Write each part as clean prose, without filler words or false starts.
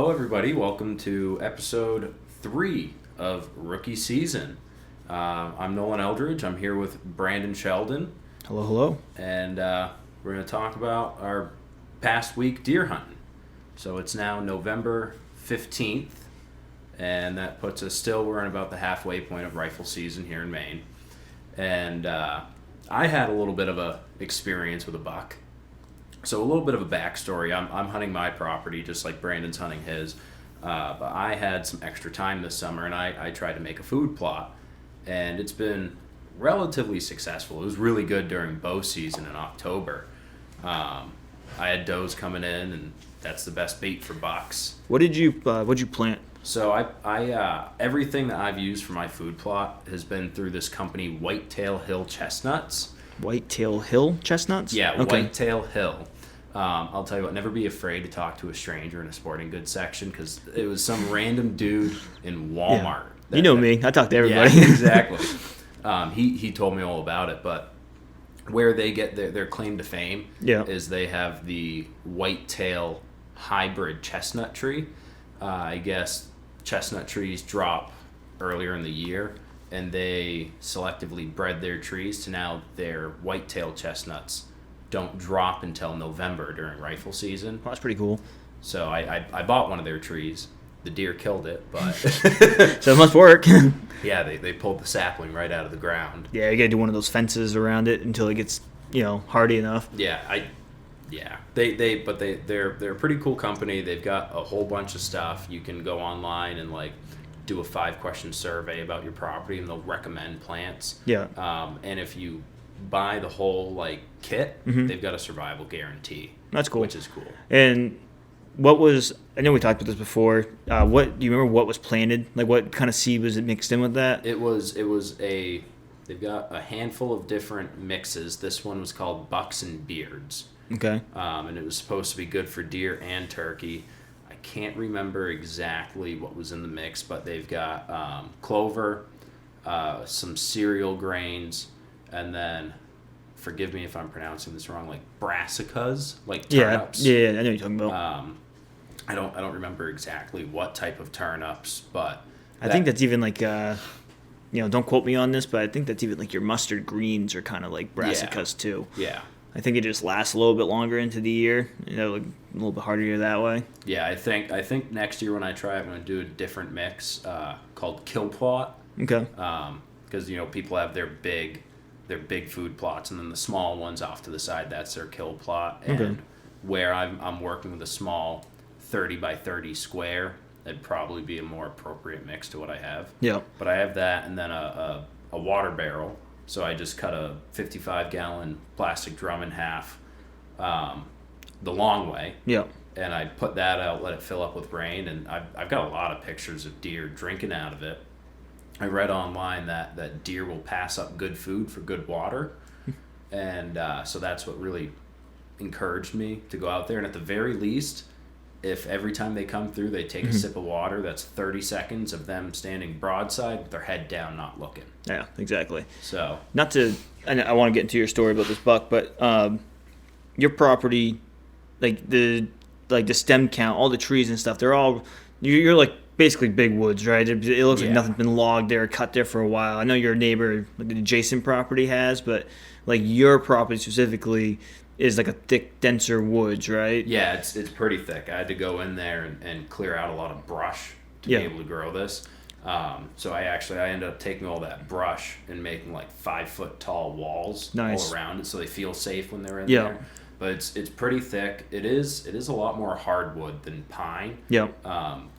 Hello, everybody. Welcome to episode 3 of Rookie Season. I'm Nolan Eldridge. I'm here with Brandon Sheldon. Hello, hello. And we're going to talk about our past week deer hunting. So it's now November 15th, and that puts us we're in about the halfway point of rifle season here in Maine. And I had a little bit of a experience with a buck. So a little bit of a backstory. I'm hunting my property just like Brandon's hunting his. But I had some extra time this summer, and I tried to make a food plot. And it's been relatively successful. It was really good during bow season in October. I had does coming in, and that's the best bait for bucks. What'd you plant? So I everything that I've used for my food plot has been through this company, Whitetail Hill Chestnuts. Whitetail Hill chestnuts? Yeah, okay. Whitetail Hill. I'll tell you what, never be afraid to talk to a stranger in a sporting goods section, because it was some random dude in Walmart. Yeah. You know me. I talk to everybody. Yeah, exactly. He told me all about it, but where they get their claim to fame is they have the whitetail hybrid chestnut tree. I guess chestnut trees drop earlier in the year, and they selectively bred their trees to now their whitetail chestnuts don't drop until November during rifle season. Well, that's pretty cool. So I bought one of their trees. The deer killed it, but so it must work. Yeah, they pulled the sapling right out of the ground. Yeah, you gotta do one of those fences around it until it gets hardy enough. Yeah, they're a pretty cool company. They've got a whole bunch of stuff. You can go online and do a 5-question survey about your property, and they'll recommend plants. Yeah. And if you buy the whole kit, they've got a survival guarantee. That's cool. Which is cool. And I know we talked about this before. Do you remember what was planted? What kind of seed was it mixed in with that? They've got a handful of different mixes. This one was called Bucks and Beards. Okay. And it was supposed to be good for deer and turkey. I can't remember exactly what was in the mix, but they've got clover, some cereal grains, and then, forgive me if I'm pronouncing this wrong, brassicas, turnips. Yeah, I know what you're talking about. I don't remember exactly what type of turnips, but I think that's even don't quote me on this, but I think that's even your mustard greens are kind of like brassicas too. Yeah. I think it just lasts a little bit longer into the year. A little bit harder that way. Yeah, I think next year when I try, I'm going to do a different mix called Kill Plot. Okay. Because people have their big food plots, and then the small ones off to the side, that's their kill plot. And where I'm working with a small 30 by 30 square, that'd probably be a more appropriate mix to what I have. Yeah. But I have that, and then a water barrel. So I just cut a 55-gallon plastic drum in half the long way. Yeah. And I put that out, let it fill up with rain, and I've got a lot of pictures of deer drinking out of it. I read online that deer will pass up good food for good water. And so that's what really encouraged me to go out there. And at the very least, if every time they come through they take a sip of water, that's 30 seconds of them standing broadside with their head down, not looking. Yeah, exactly. So I want to get into your story about this buck, but your property, the stem count, all the trees and stuff, they're all, you're basically big woods, right? It looks like nothing's been logged there, cut there for a while. I know your neighbor, the adjacent property has, but your property specifically is a thick, denser woods, right? Yeah, it's pretty thick. I had to go in there and clear out a lot of brush to be able to grow this. So I ended up taking all that brush and making 5-foot tall walls all around it, so they feel safe when they're in there. But it's pretty thick. It is a lot more hardwood than pine. Yep.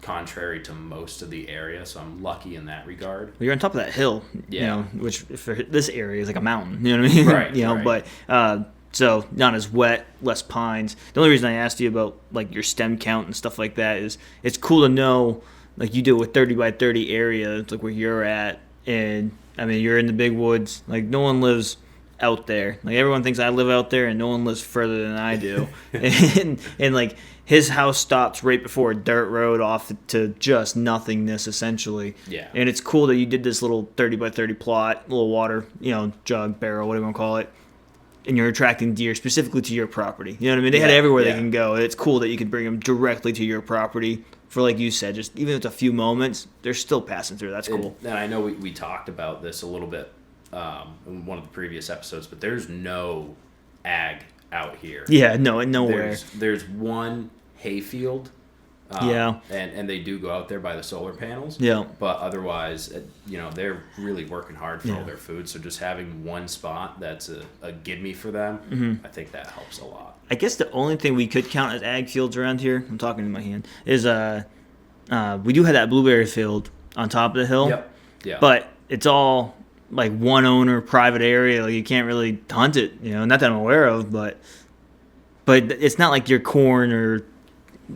Contrary to most of the area, so I'm lucky in that regard. Well, you're on top of that hill. Yeah. Which for this area is like a mountain. You know what I mean? Right. Right. But so not as wet, less pines. The only reason I asked you about your stem count and stuff like that is it's cool to know you do a 30 by 30 area, it's where you're at, and I mean you're in the big woods. No one lives out there. Everyone thinks I live out there, and no one lives further than I do. and his house stops right before a dirt road off to just nothingness essentially. Yeah. And it's cool that you did this little 30 by 30 plot, little water, jug, barrel, whatever you want to call it. And you're attracting deer specifically to your property. You know what I mean? They had everywhere they can go. It's cool that you can bring them directly to your property for, like you said, just even if it's a few moments, they're still passing through. That's cool. And I know we talked about this a little bit in one of the previous episodes, but there's no ag out here. Yeah, no, nowhere. There's one hayfield. Yeah. And they do go out there by the solar panels. Yeah. But otherwise, they're really working hard for all Yeah. their food. So just having one spot that's a gimme for them, Mm-hmm. I think that helps a lot. I guess the only thing we could count as ag fields around here, I'm talking in my hand, is we do have that blueberry field on top of the hill. Yep. Yeah. But it's all like one owner, private area. Like you can't really hunt it, not that I'm aware of, but it's not like your corn or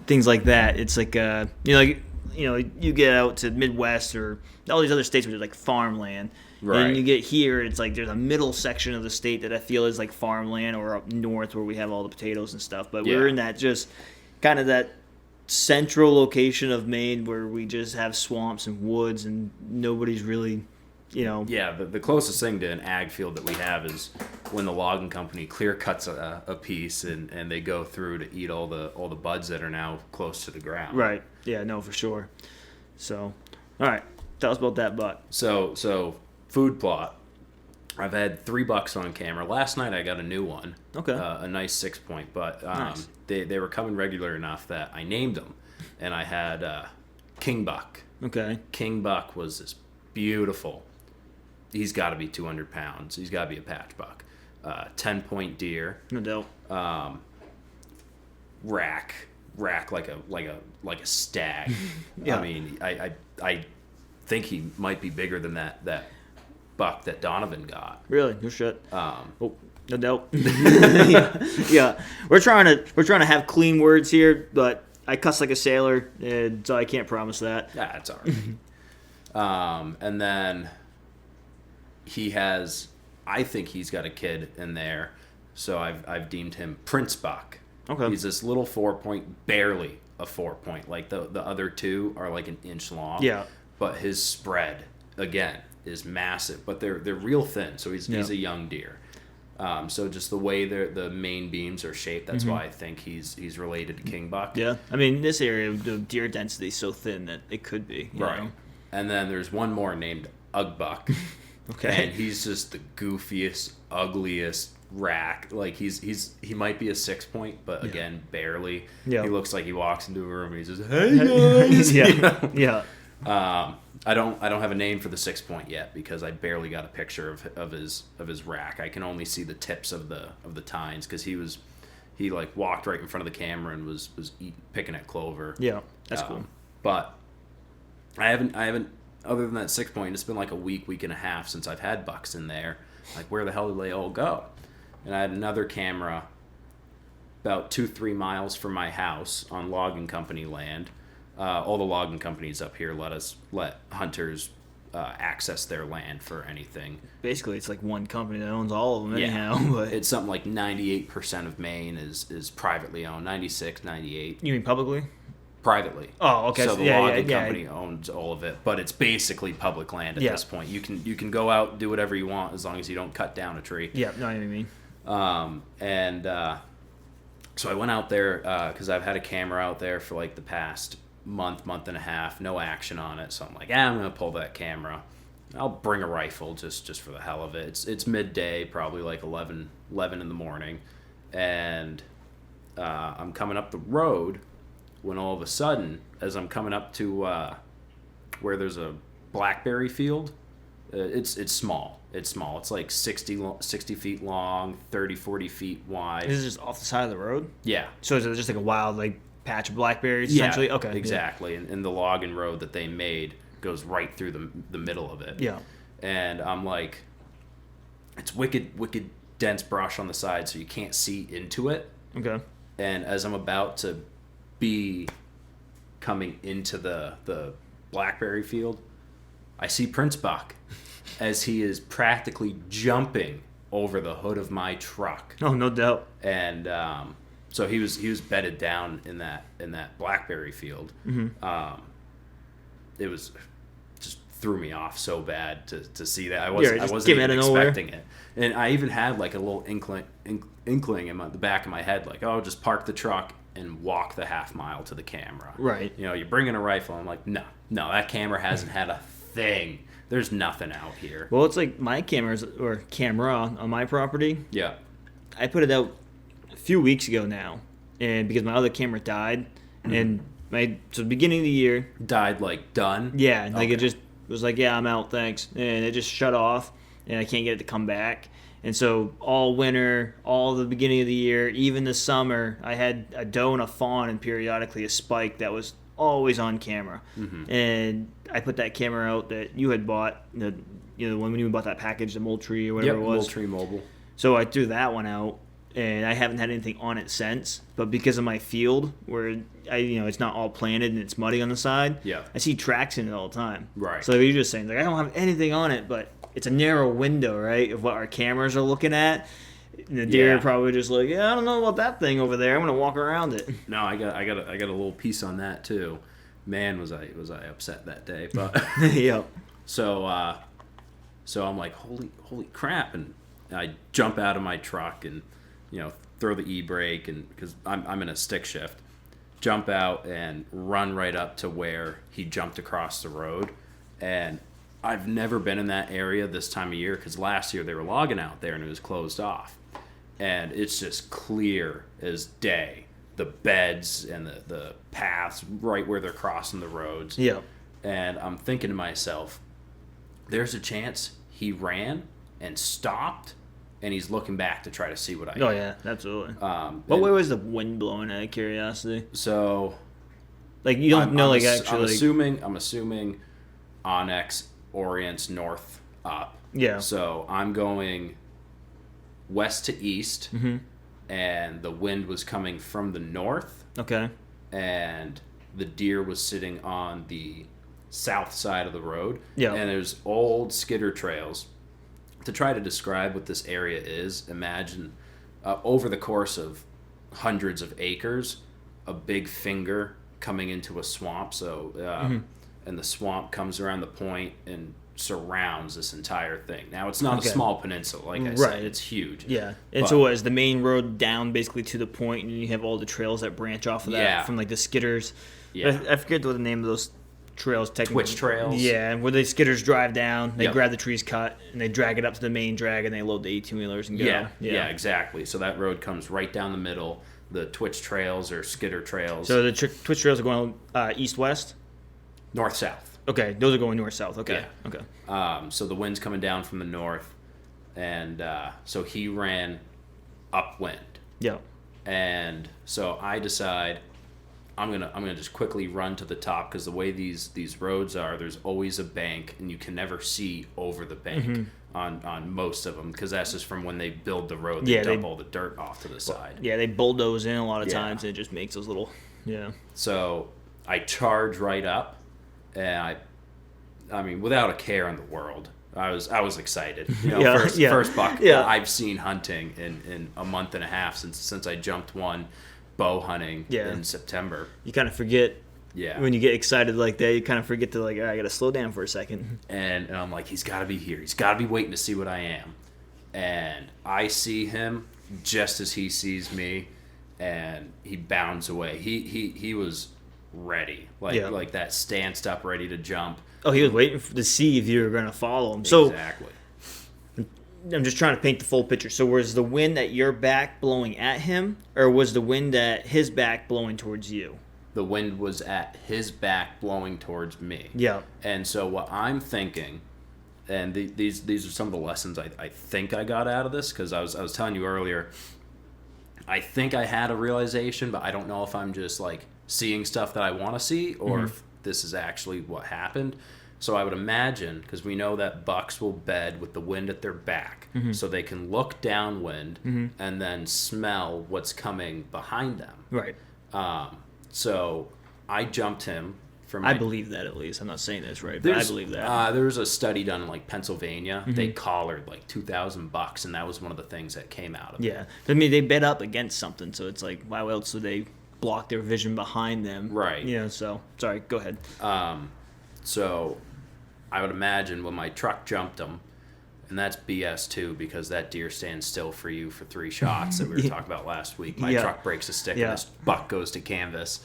things like that. It's like you get out to Midwest or all these other states where there's like farmland. Right. And you get here, it's like there's a middle section of the state that I feel is like farmland, or up north where we have all the potatoes and stuff. But we're Yeah. in that just kind of that central location of Maine where we just have swamps and woods and nobody's really, Yeah, the closest thing to an ag field that we have is when the logging company clear cuts a piece and they go through to eat all the buds that are now close to the ground. Right. Yeah, no, for sure. So, all right. Tell us about that buck. So food plot. I've had $3 on camera. Last night I got a new one. Okay. A nice 6-point, but Nice. they were coming regular enough that I named them, and I had King Buck. Okay. King Buck was this beautiful. He's got to be 200 pounds. He's got to be a patch buck. 10-point deer. No doubt. Rack like a stag. Yeah. I mean, I think he might be bigger than that buck that Donovan got. Really? No shit. Um, Oh, no doubt. yeah. We're trying to have clean words here, but I cuss like a sailor, and so I can't promise that. Yeah, it's all right. And then I think he's got a kid in there, so I've deemed him Prince Buck. Okay. He's this little 4-point, barely a 4-point. Like the other two are like an inch long. Yeah. But his spread, again, is massive. But they're real thin, so he's a young deer. So just the way the main beams are shaped, that's why I think he's related to King Buck. Yeah. I mean, this area, the deer density is so thin that it could be. you Right. know? And then there's one more named Ugbuck. Okay. And he's just the goofiest, ugliest rack. Like he might be a 6-point, but again, barely. Yeah. He looks like he walks into a room and he says, "Hey guys." yeah. Yeah. I don't have a name for the 6-point yet because I barely got a picture of his rack. I can only see the tips of the tines because he like walked right in front of the camera and was picking at clover. Yeah. That's cool. But I haven't other than that 6-point, it's been like a week and a half since I've had bucks in there. Like, where the hell did they all go? And I had another camera about 2-3 miles from my house on logging company land. All the logging companies up here let hunters access their land for anything. Basically, it's like one company that owns all of them Yeah. anyhow. But It's something like 98% of Maine is privately owned. 96, 98. you mean publicly? Privately. Oh, okay. So the yeah, logging yeah, company owns all of it, but it's basically public land at Yeah. this point. You can go out and do whatever you want as long as you don't cut down a tree. Yeah. No, I know what you mean. So I went out there because I've had a camera out there for like the past month and a half, no action on it. So I'm like, I'm gonna pull that camera. I'll bring a rifle just for the hell of it. It's midday, probably like 11 in the morning, and I'm coming up the road when all of a sudden, as I'm coming up to where there's a blackberry field, it's small. It's small. It's like 60 feet long, 40 feet wide. Is it just off the side of the road? Yeah. So is it just like a wild like patch of blackberries essentially? Yeah, Okay. exactly. And the logging road that they made goes right through the middle of it. Yeah. And I'm like, it's wicked dense brush on the side, so you can't see into it. Okay. And as I'm about to be coming into the blackberry field, I see Prince Buck as he is practically jumping over the hood of my truck. Oh, no doubt. And so he was bedded down in that blackberry field. Mm-hmm. It was just threw me off so bad to see that. I just wasn't came even out of nowhere. expecting it, and I even had like a little inkling in the back of my head, like, oh, just park the truck and walk the half mile to the camera. Right. You know, you're bringing a rifle. I'm like, no, that camera hasn't had a thing. There's nothing out here. Well, it's like my cameras or camera on my property. Yeah. I put it out a few weeks ago now, and because my other camera died, and so beginning of the year, Died like done. yeah, like Okay. it just was like, yeah, I'm out, thanks, and it just shut off, and I can't get it to come back. And so all winter, all the beginning of the year, even the summer, I had a doe and a fawn and periodically a spike that was always on camera. And I put that camera out that you had bought, when you bought that package, the Moultrie or whatever Yep, it was. Moultrie Mobile. So I threw that one out, and I haven't had anything on it since. But because of my field, where it's not all planted and it's muddy on the side, Yeah. I see tracks in it all the time. Right. So you're just saying, like, I don't have anything on it, but it's a narrow window, right, of what our cameras are looking at. And the deer Yeah. are probably just like, yeah, I don't know about that thing over there. I'm gonna walk around it. No, I got a little piece on that too. Man, was I upset that day. But Yep. so I'm like, holy crap, and I jump out of my truck and throw the e-brake, and because I'm in a stick shift, jump out and run right up to where he jumped across the road. And I've never been in that area this time of year, because last year they were logging out there and it was closed off, and it's just clear as day, the beds and the paths right where they're crossing the roads. Yep. And I'm thinking to myself, there's a chance he ran and stopped, and he's looking back to try to see what I Oh am. yeah, absolutely. What and way was the wind blowing? Out of curiosity, So like you don't I'm, know, I'm like ass- actually. I'm assuming Onyx orients north up. Yeah. So I'm going west to east, Mm-hmm. and the wind was coming from the north, Okay. and the deer was sitting on the south side of the road. Yeah. And there's old skidder trails. To try to describe what this area is, imagine over the course of hundreds of acres, a big finger coming into a swamp. So, and the swamp comes around the point and surrounds this entire thing. Now, it's not Okay. a small peninsula, like I Right. said, it's huge. Yeah. And But- so what is the main road down basically to the point, and you have all the trails that branch off of that Yeah. from like the skidders. Yeah. I forget what the name of those trails technically. Twitch trails. Yeah, where the skidders drive down, they Yep. grab the trees cut, and they drag it up to the main drag, and they load the 18-wheelers and go. Yeah, exactly. So that road comes right down the middle. The Twitch trails or skidder trails, So the Twitch trails are going east-west? north-south. Okay, those are going north-south. Okay. Yeah. Okay. So the wind's coming down from the north, and so he ran upwind. Yeah. And so I decide I'm gonna just quickly run to the top, because the way these roads are, there's always a bank, and you can never see over the bank on most of them, because that's just from when they build the road. They Yeah, dump they- all the dirt off to the side. Yeah, they bulldoze in a lot of Yeah. times, and it just makes those little. Yeah. So I charge right up, and I mean, without a care in the world, I was excited. Yeah, First buck yeah. I've seen hunting in a month and a half since I jumped one bow hunting Yeah. in September. You kind of forget Yeah. when you get excited like that. You kind of forget to like, all right, I got to slow down for a second. And I'm like, he's got to be here. He's got to be waiting to see what I am. And I see him just as he sees me, and he bounds away. He was ready, Yeah. like that, stanced up, ready to jump. Oh, he was waiting to see if you were going to follow him. So Exactly. I'm just trying to paint the full picture. So was the wind at your back blowing at him, or was the wind at his back blowing towards you? The wind was at his back, blowing towards me. Yeah. And so what I'm thinking, and these are some of the lessons I think I got out of this, because I was telling you earlier, I think I had a realization, but I don't know if I'm just like seeing stuff that I want to see, or if this is actually what happened. So I would imagine, because we know that bucks will bed with the wind at their back, so they can look downwind and then smell what's coming behind them. Right. So I jumped him from. I believe that, at least. I'm not saying this right, but I believe that. There was a study done in like Pennsylvania. They collared like 2,000 bucks, and that was one of the things that came out of it. Yeah. I mean, they bed up against something, so it's like, why else would they block their vision behind them? Right. You know, so, sorry, go ahead. So I would imagine when my truck jumped him, And that's BS too, because that deer stands still for you for 3 shots that we were talking about last week. My truck breaks a stick and this buck goes to Kansas.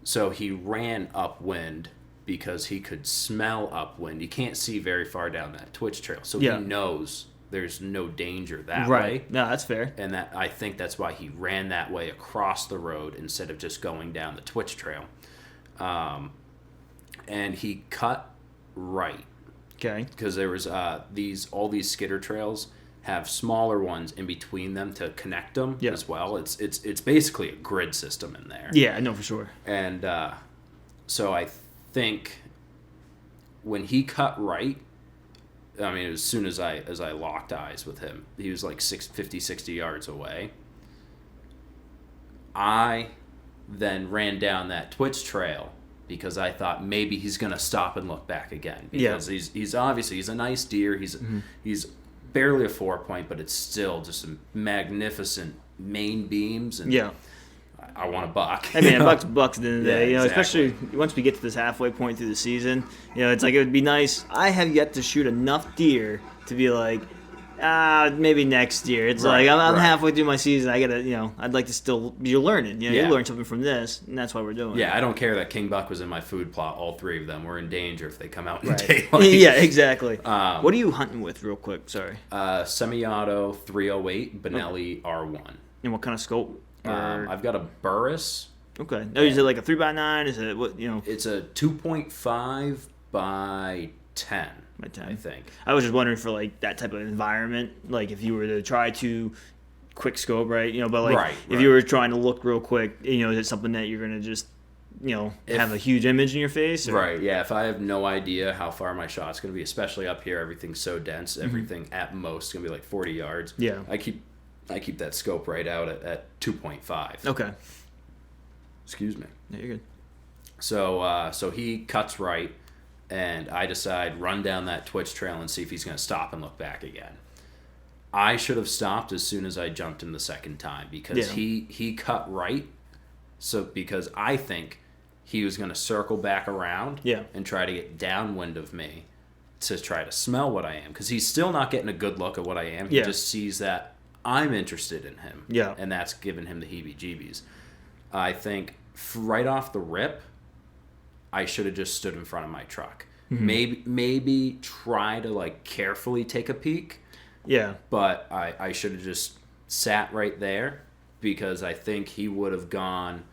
So he ran upwind because he could smell upwind. You can't see very far down that Twitch trail, so he knows there's no danger that way. No, that's fair. And that, I think that's why he ran that way across the road instead of just going down the Twitch trail. And he cut right. Okay. Because there was all these skidder trails have smaller ones in between them to connect them as well. It's basically a grid system in there. Yeah, I know for sure. And so I think when he cut right, I mean, as soon as I locked eyes with him, he was like 60 yards away. I then ran down that Twitch trail because I thought maybe he's going to stop and look back again. Because he's obviously, he's a nice deer. He's barely a 4-point, but it's still just a magnificent main beams. And I want a buck. I mean, a buck's at the end of the day. Exactly. Especially once we get to this halfway point through the season. It's like it would be nice. I have yet to shoot enough deer to be like, maybe next year. It's like I'm halfway through my season. I gotta, I'd like to still. You're learning. You learn something from this, and that's why we're doing it. Yeah, I don't care that king buck was in my food plot. All 3 of them were in danger if they come out in daylight. Yeah, exactly. What are you hunting with, real quick? Sorry. Semi-auto 308 Benelli R1. And what kind of scope? I've got a Burris. Okay. No, is it like a 3x9? Is it what? It's a 2.5 by 10. By 10. I think. I was just wondering for like that type of environment, like if you were to try to quick scope, right? But like if you were trying to look real quick, is it something that you're gonna just have a huge image in your face? Or? Right. Yeah. If I have no idea how far my shot's gonna be, especially up here, everything's so dense. Everything at most is gonna be like 40 yards. Yeah. I keep that scope right out at 2.5. Okay. Excuse me. Yeah, you're good. So he cuts right, and I decide run down that Twitch trail and see if he's going to stop and look back again. I should have stopped as soon as I jumped him the second time because he cut right. So because I think he was going to circle back around and try to get downwind of me to try to smell what I am, because he's still not getting a good look at what I am. He just sees that I'm interested in him, and that's giving him the heebie-jeebies. I think right off the rip, I should have just stood in front of my truck. Mm-hmm. Maybe try to like carefully take a peek. Yeah. But I should have just sat right there, because I think he would have gone,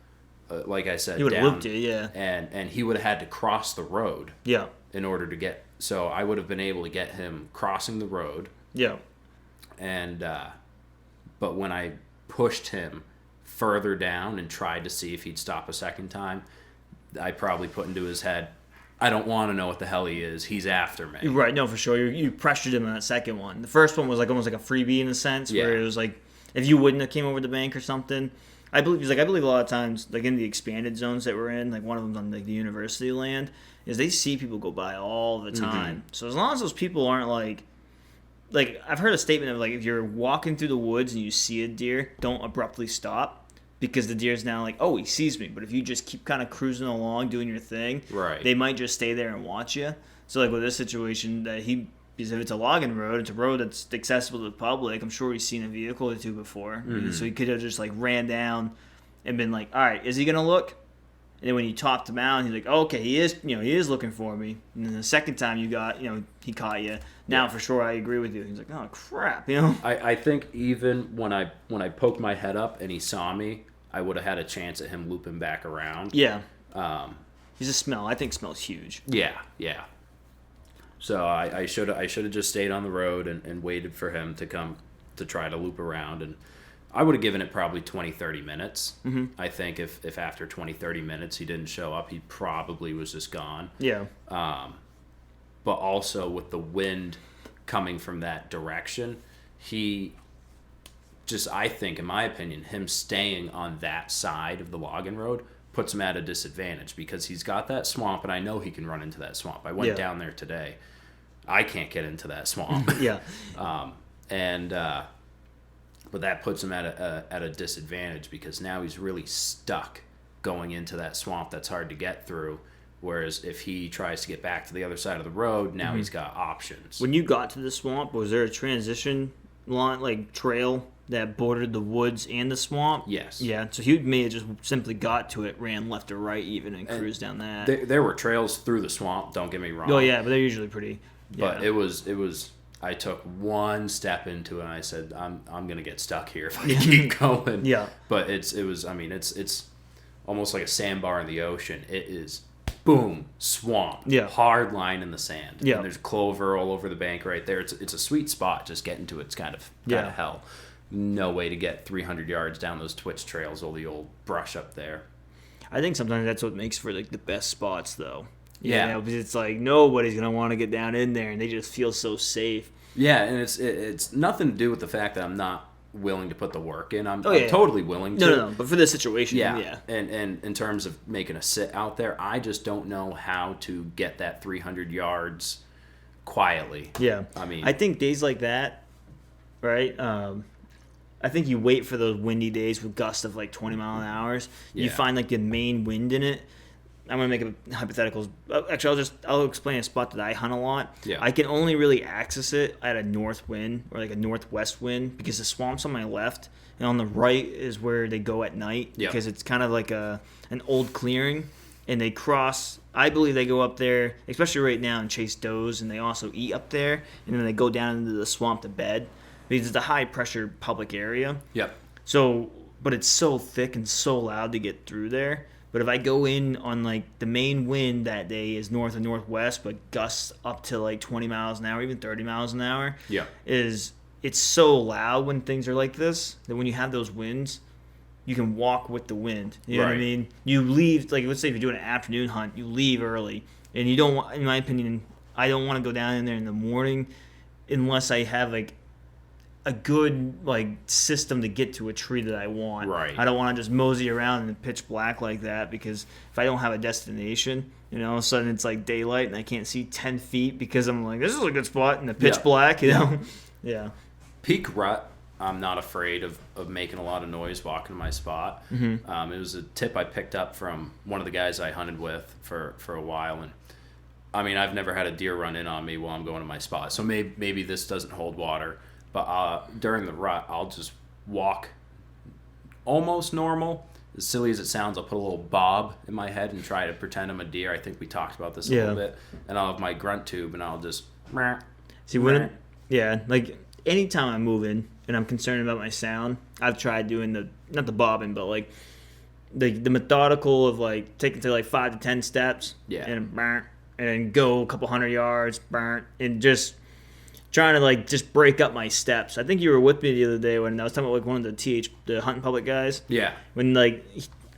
like I said, he would have down, looked you, and he would have had to cross the road. Yeah. In order to get, so I would have been able to get him crossing the road. Yeah. And but when I pushed him further down and tried to see if he'd stop a second time, I probably put into his head, I don't want to know what the hell he is. He's after me. Right, no, for sure. You pressured him on that second one. The first one was like almost like a freebie in a sense, where it was like, if you wouldn't have came over the bank or something. I believe a lot of times, like in the expanded zones that we're in, like one of them's on like the university land, is they see people go by all the time. Mm-hmm. So as long as those people aren't like I've heard a statement of like, if you're walking through the woods and you see a deer, don't abruptly stop. Because the deer's now like, oh, he sees me. But if you just keep kind of cruising along, doing your thing, they might just stay there and watch you. So like with this situation, because if it's a logging road, it's a road that's accessible to the public. I'm sure he's seen a vehicle or two before. Mm-hmm. So he could have just like ran down and been like, all right, is he gonna look? And then when you topped him out, he's like, oh, okay, he is looking for me. And then the second time he caught you. Now for sure, I agree with you. He's like, oh crap, I think even when I poked my head up and he saw me, I would have had a chance at him looping back around. Yeah. He's a smell. I think smell's huge. Yeah, yeah. So I should have just stayed on the road and waited for him to come to try to loop around, and I would have given it probably 20-30 minutes. Mm-hmm. I think if after 20-30 minutes he didn't show up, he probably was just gone. Yeah. But also with the wind coming from that direction, I think, in my opinion, him staying on that side of the logging road puts him at a disadvantage, because he's got that swamp, and I know he can run into that swamp. I went down there today. I can't get into that swamp. Yeah. But that puts him at a disadvantage, because now he's really stuck going into that swamp that's hard to get through, Whereas if he tries to get back to the other side of the road, now he's got options. When you got to the swamp, was there a transition line, like trail that bordered the woods and the swamp? Yes. Yeah, so he may have just simply got to it, ran left or right even, and cruised down that. There were trails through the swamp, don't get me wrong. Oh, yeah, but they're usually pretty... But it was I took one step into it and I said, I'm gonna get stuck here if I keep going. Yeah. But it's almost like a sandbar in the ocean. It is boom, swamp. Yeah. Hard line in the sand. Yeah. And there's clover all over the bank right there. It's a sweet spot. Just getting to it's kind of hell. No way to get 300 yards down those twitch trails, all the old brush up there. I think sometimes that's what makes for like the best spots, though. Yeah. You know, because it's like nobody's gonna want to get down in there, and they just feel so safe. Yeah, and it's nothing to do with the fact that I'm not willing to put the work in. I'm yeah. totally willing to. No. But for this situation, yeah. And in terms of making a sit out there, I just don't know how to get that 300 yards quietly. Yeah. I mean, I think days like that, right? I think you wait for those windy days with gusts of like 20 mile an hour. You Yeah. find like the main wind in it. I'm gonna make a hypothetical. Actually, I'll explain a spot that I hunt a lot. Yeah. I can only really access it at a north wind or like a northwest wind because the swamp's on my left and on the right is where they go at night Yeah. because it's kind of like an old clearing and they cross. I believe they go up there, especially right now, and chase does, and they also eat up there, and then they go down into the swamp to bed because it's a high pressure public area. Yep. So, but it's so thick and so loud to get through there. But if I go in on like the main wind that day is north and northwest, but gusts up to like 20 miles an hour, even 30 miles an hour, Yeah. it's so loud when things are like this that when you have those winds, you can walk with the wind. You know what I Right. mean? You leave, like let's say if you're doing an afternoon hunt, you leave early, and you don't want, in my opinion, I don't want to go down in there in the morning unless I have like a good like system to get to a tree that I want. Right. I don't want to just mosey around in the pitch black like that because if I don't have a destination, you know, all of a sudden it's like daylight and I can't see 10 feet because I'm like, this is a good spot in the pitch Yeah. black, you know? Yeah. Peak rut, I'm not afraid of making a lot of noise walking to my spot. Mm-hmm. It was a tip I picked up from one of the guys I hunted with for a while. And I mean, I've never had a deer run in on me while I'm going to my spot. So maybe this doesn't hold water. But during the rut, I'll just walk almost normal. As silly as it sounds, I'll put a little bob in my head and try to pretend I'm a deer. I think we talked about this a little bit. And I'll have my grunt tube and I'll just... See, like anytime I'm moving and I'm concerned about my sound, I've tried doing not the bobbing, but like the methodical of like taking to like 5 to 10 steps. Yeah. And go a couple hundred yards, and just trying to like just break up my steps. I think you were with me the other day when I was talking about like one of the Hunting Public guys. Yeah. When like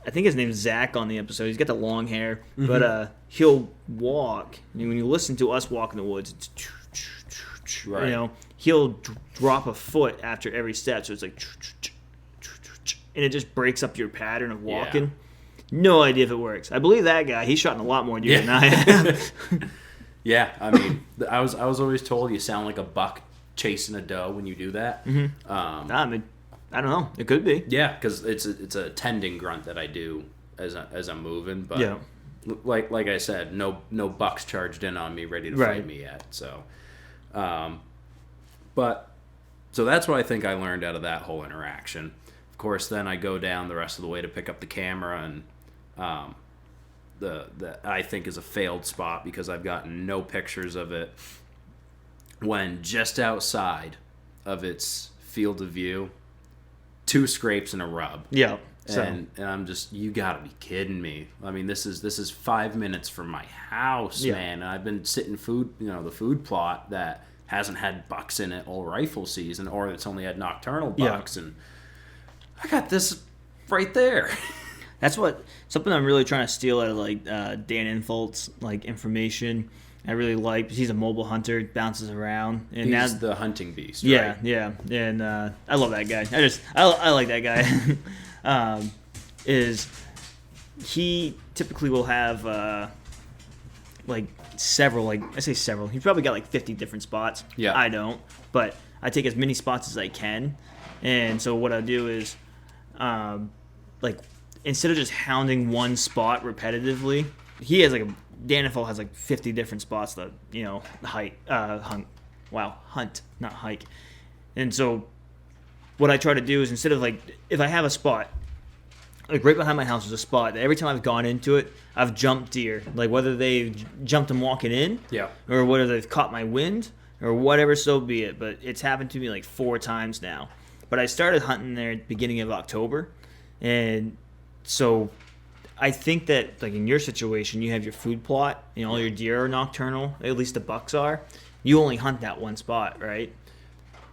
I think his name's Zach on the episode. He's got the long hair, but he'll walk. And when you listen to us walk in the woods, it's Right. you know, he'll drop a foot after every step, so it's like and it just breaks up your pattern of walking. Yeah. No idea if it works. I believe that guy. He's shot in a lot more deer than I have. Yeah, I mean, I was always told you sound like a buck chasing a doe when you do that. Mm-hmm. I mean, I don't know. It could be. Yeah, because it's a tending grunt that I do as I'm moving. But Yeah. like I said, no bucks charged in on me ready to Right. fight me yet. So, but so that's what I think I learned out of that whole interaction. Of course, then I go down the rest of the way to pick up the camera and. The I think is a failed spot because I've gotten no pictures of it when just outside of its field of view, 2 scrapes and a rub. Yeah. So. And I'm just, you gotta be kidding me. I mean, this is 5 minutes from my house, Yeah. man. And I've been sitting the food plot that hasn't had bucks in it all rifle season, or it's only had nocturnal bucks, and I got this right there. That's something I'm really trying to steal out of like Dan Infolt's like information. I really like because he's a mobile hunter, bounces around, and He's now the hunting beast. yeah, Right? yeah, and I love that guy. I like that guy. Is he typically will have like several, like I say several. He's probably got like 50 different spots. Yeah. I don't, but I take as many spots as I can, and so what I do is, like. Instead of just hounding one spot repetitively, he has like a Danville has like 50 different spots that hunt, not hike. And so what I try to do is, instead of like, if I have a spot like right behind my house is a spot that every time I've gone into it, I've jumped deer. Like whether they jumped them walking in, Yeah. or whether they've caught my wind, or whatever, so be it. But it's happened to me like 4 times now. But I started hunting there at the beginning of October, and so I think that like in your situation, you have your food plot, and all your deer are nocturnal. At least the bucks are. You only hunt that one spot, right?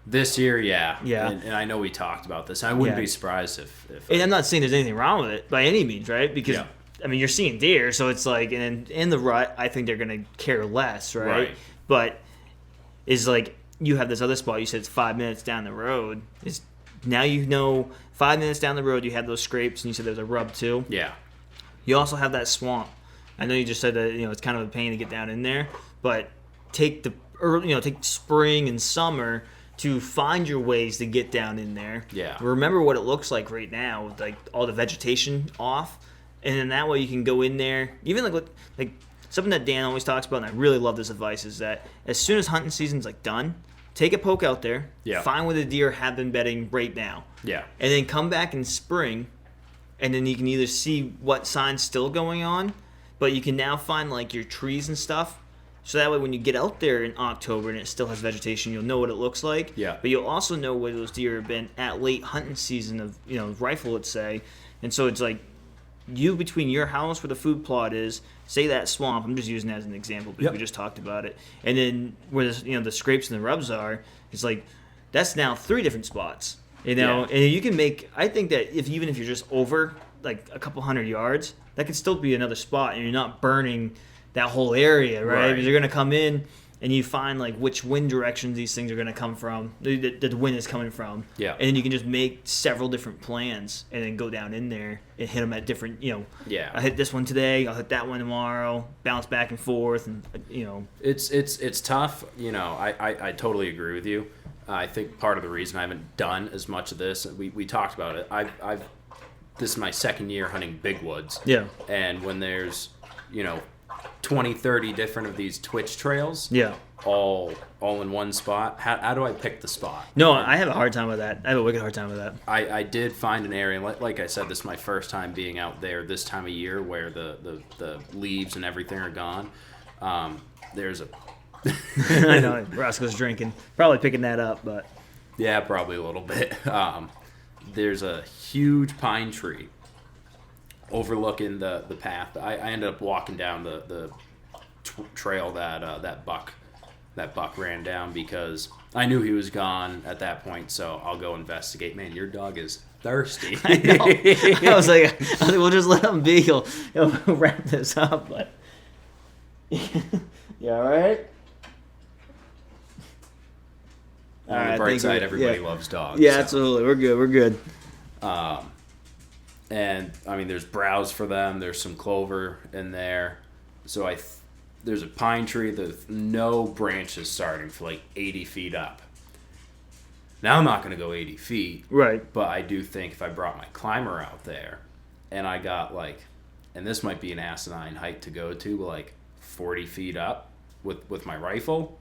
This year, yeah. Yeah. And I know we talked about this. I wouldn't Yeah. be surprised if And I'm not saying there's anything wrong with it by any means, right? Because Yeah. I mean, you're seeing deer, so it's like, and in the rut, I think they're gonna care less, right? Right. But is like you have this other spot. You said it's 5 minutes down the road. Is now 5 minutes down the road you have those scrapes, and you said there's a rub too. Yeah. You also have that swamp. I know you just said that it's kind of a pain to get down in there, but take take spring and summer to find your ways to get down in there. Yeah. Remember what it looks like right now with like all the vegetation off, and then that way you can go in there. Even like something that Dan always talks about, and I really love this advice, is that as soon as hunting season's like done, take a poke out there, Yeah. find where the deer have been bedding right now, Yeah. and then come back in spring, and then you can either see what signs still going on, but you can now find like your trees and stuff. So that way when you get out there in October and it still has vegetation, you'll know what it looks like. Yeah. But you'll also know where those deer have been at late hunting season of, rifle, let's say. And so it's like you between your house where the food plot is, say that swamp, I'm just using that as an example because Yep. we just talked about it. And then where the scrapes and the rubs are, it's like that's now 3 different spots. Yeah. And you can make, I think that even if you're just over like a couple hundred yards, that could still be another spot, and you're not burning that whole area, right? Right. Because you're gonna come in and you find like which wind directions these things are gonna come from, the wind is coming from. Yeah. And then you can just make several different plans and then go down in there and hit them at different, Yeah. I hit this one today, I'll hit that one tomorrow, bounce back and forth, and It's tough. I totally agree with you. I think part of the reason I haven't done as much of this, we talked about it. This is my second year hunting big woods. Yeah. And when there's 20, 30 different of these twitch trails, Yeah. all in one spot, how do I pick the spot? No, I have a hard time with that. I have a wicked hard time with that. I did find an area, like I said, this is my first time being out there this time of year where the leaves and everything are gone. There's a I know Roscoe's drinking, probably picking that up, but yeah, probably a little bit. There's a huge pine tree overlooking the path. I ended up walking down the trail that buck ran down because I knew he was gone at that point. So I'll go investigate. Man, your dog is thirsty. I know. I was like, we'll just let him be. He'll wrap this up, but you all right? On the I bright think side, we- everybody yeah. loves dogs. Yeah, so. absolutely. We're good. And I mean, there's browse for them. There's some clover in there. So there's a pine tree. There's no branches starting for like 80 feet up. Now I'm not going to go 80 feet, Right. but I do think if I brought my climber out there, and I got and this might be an asinine height to go to, but like 40 feet up with my rifle,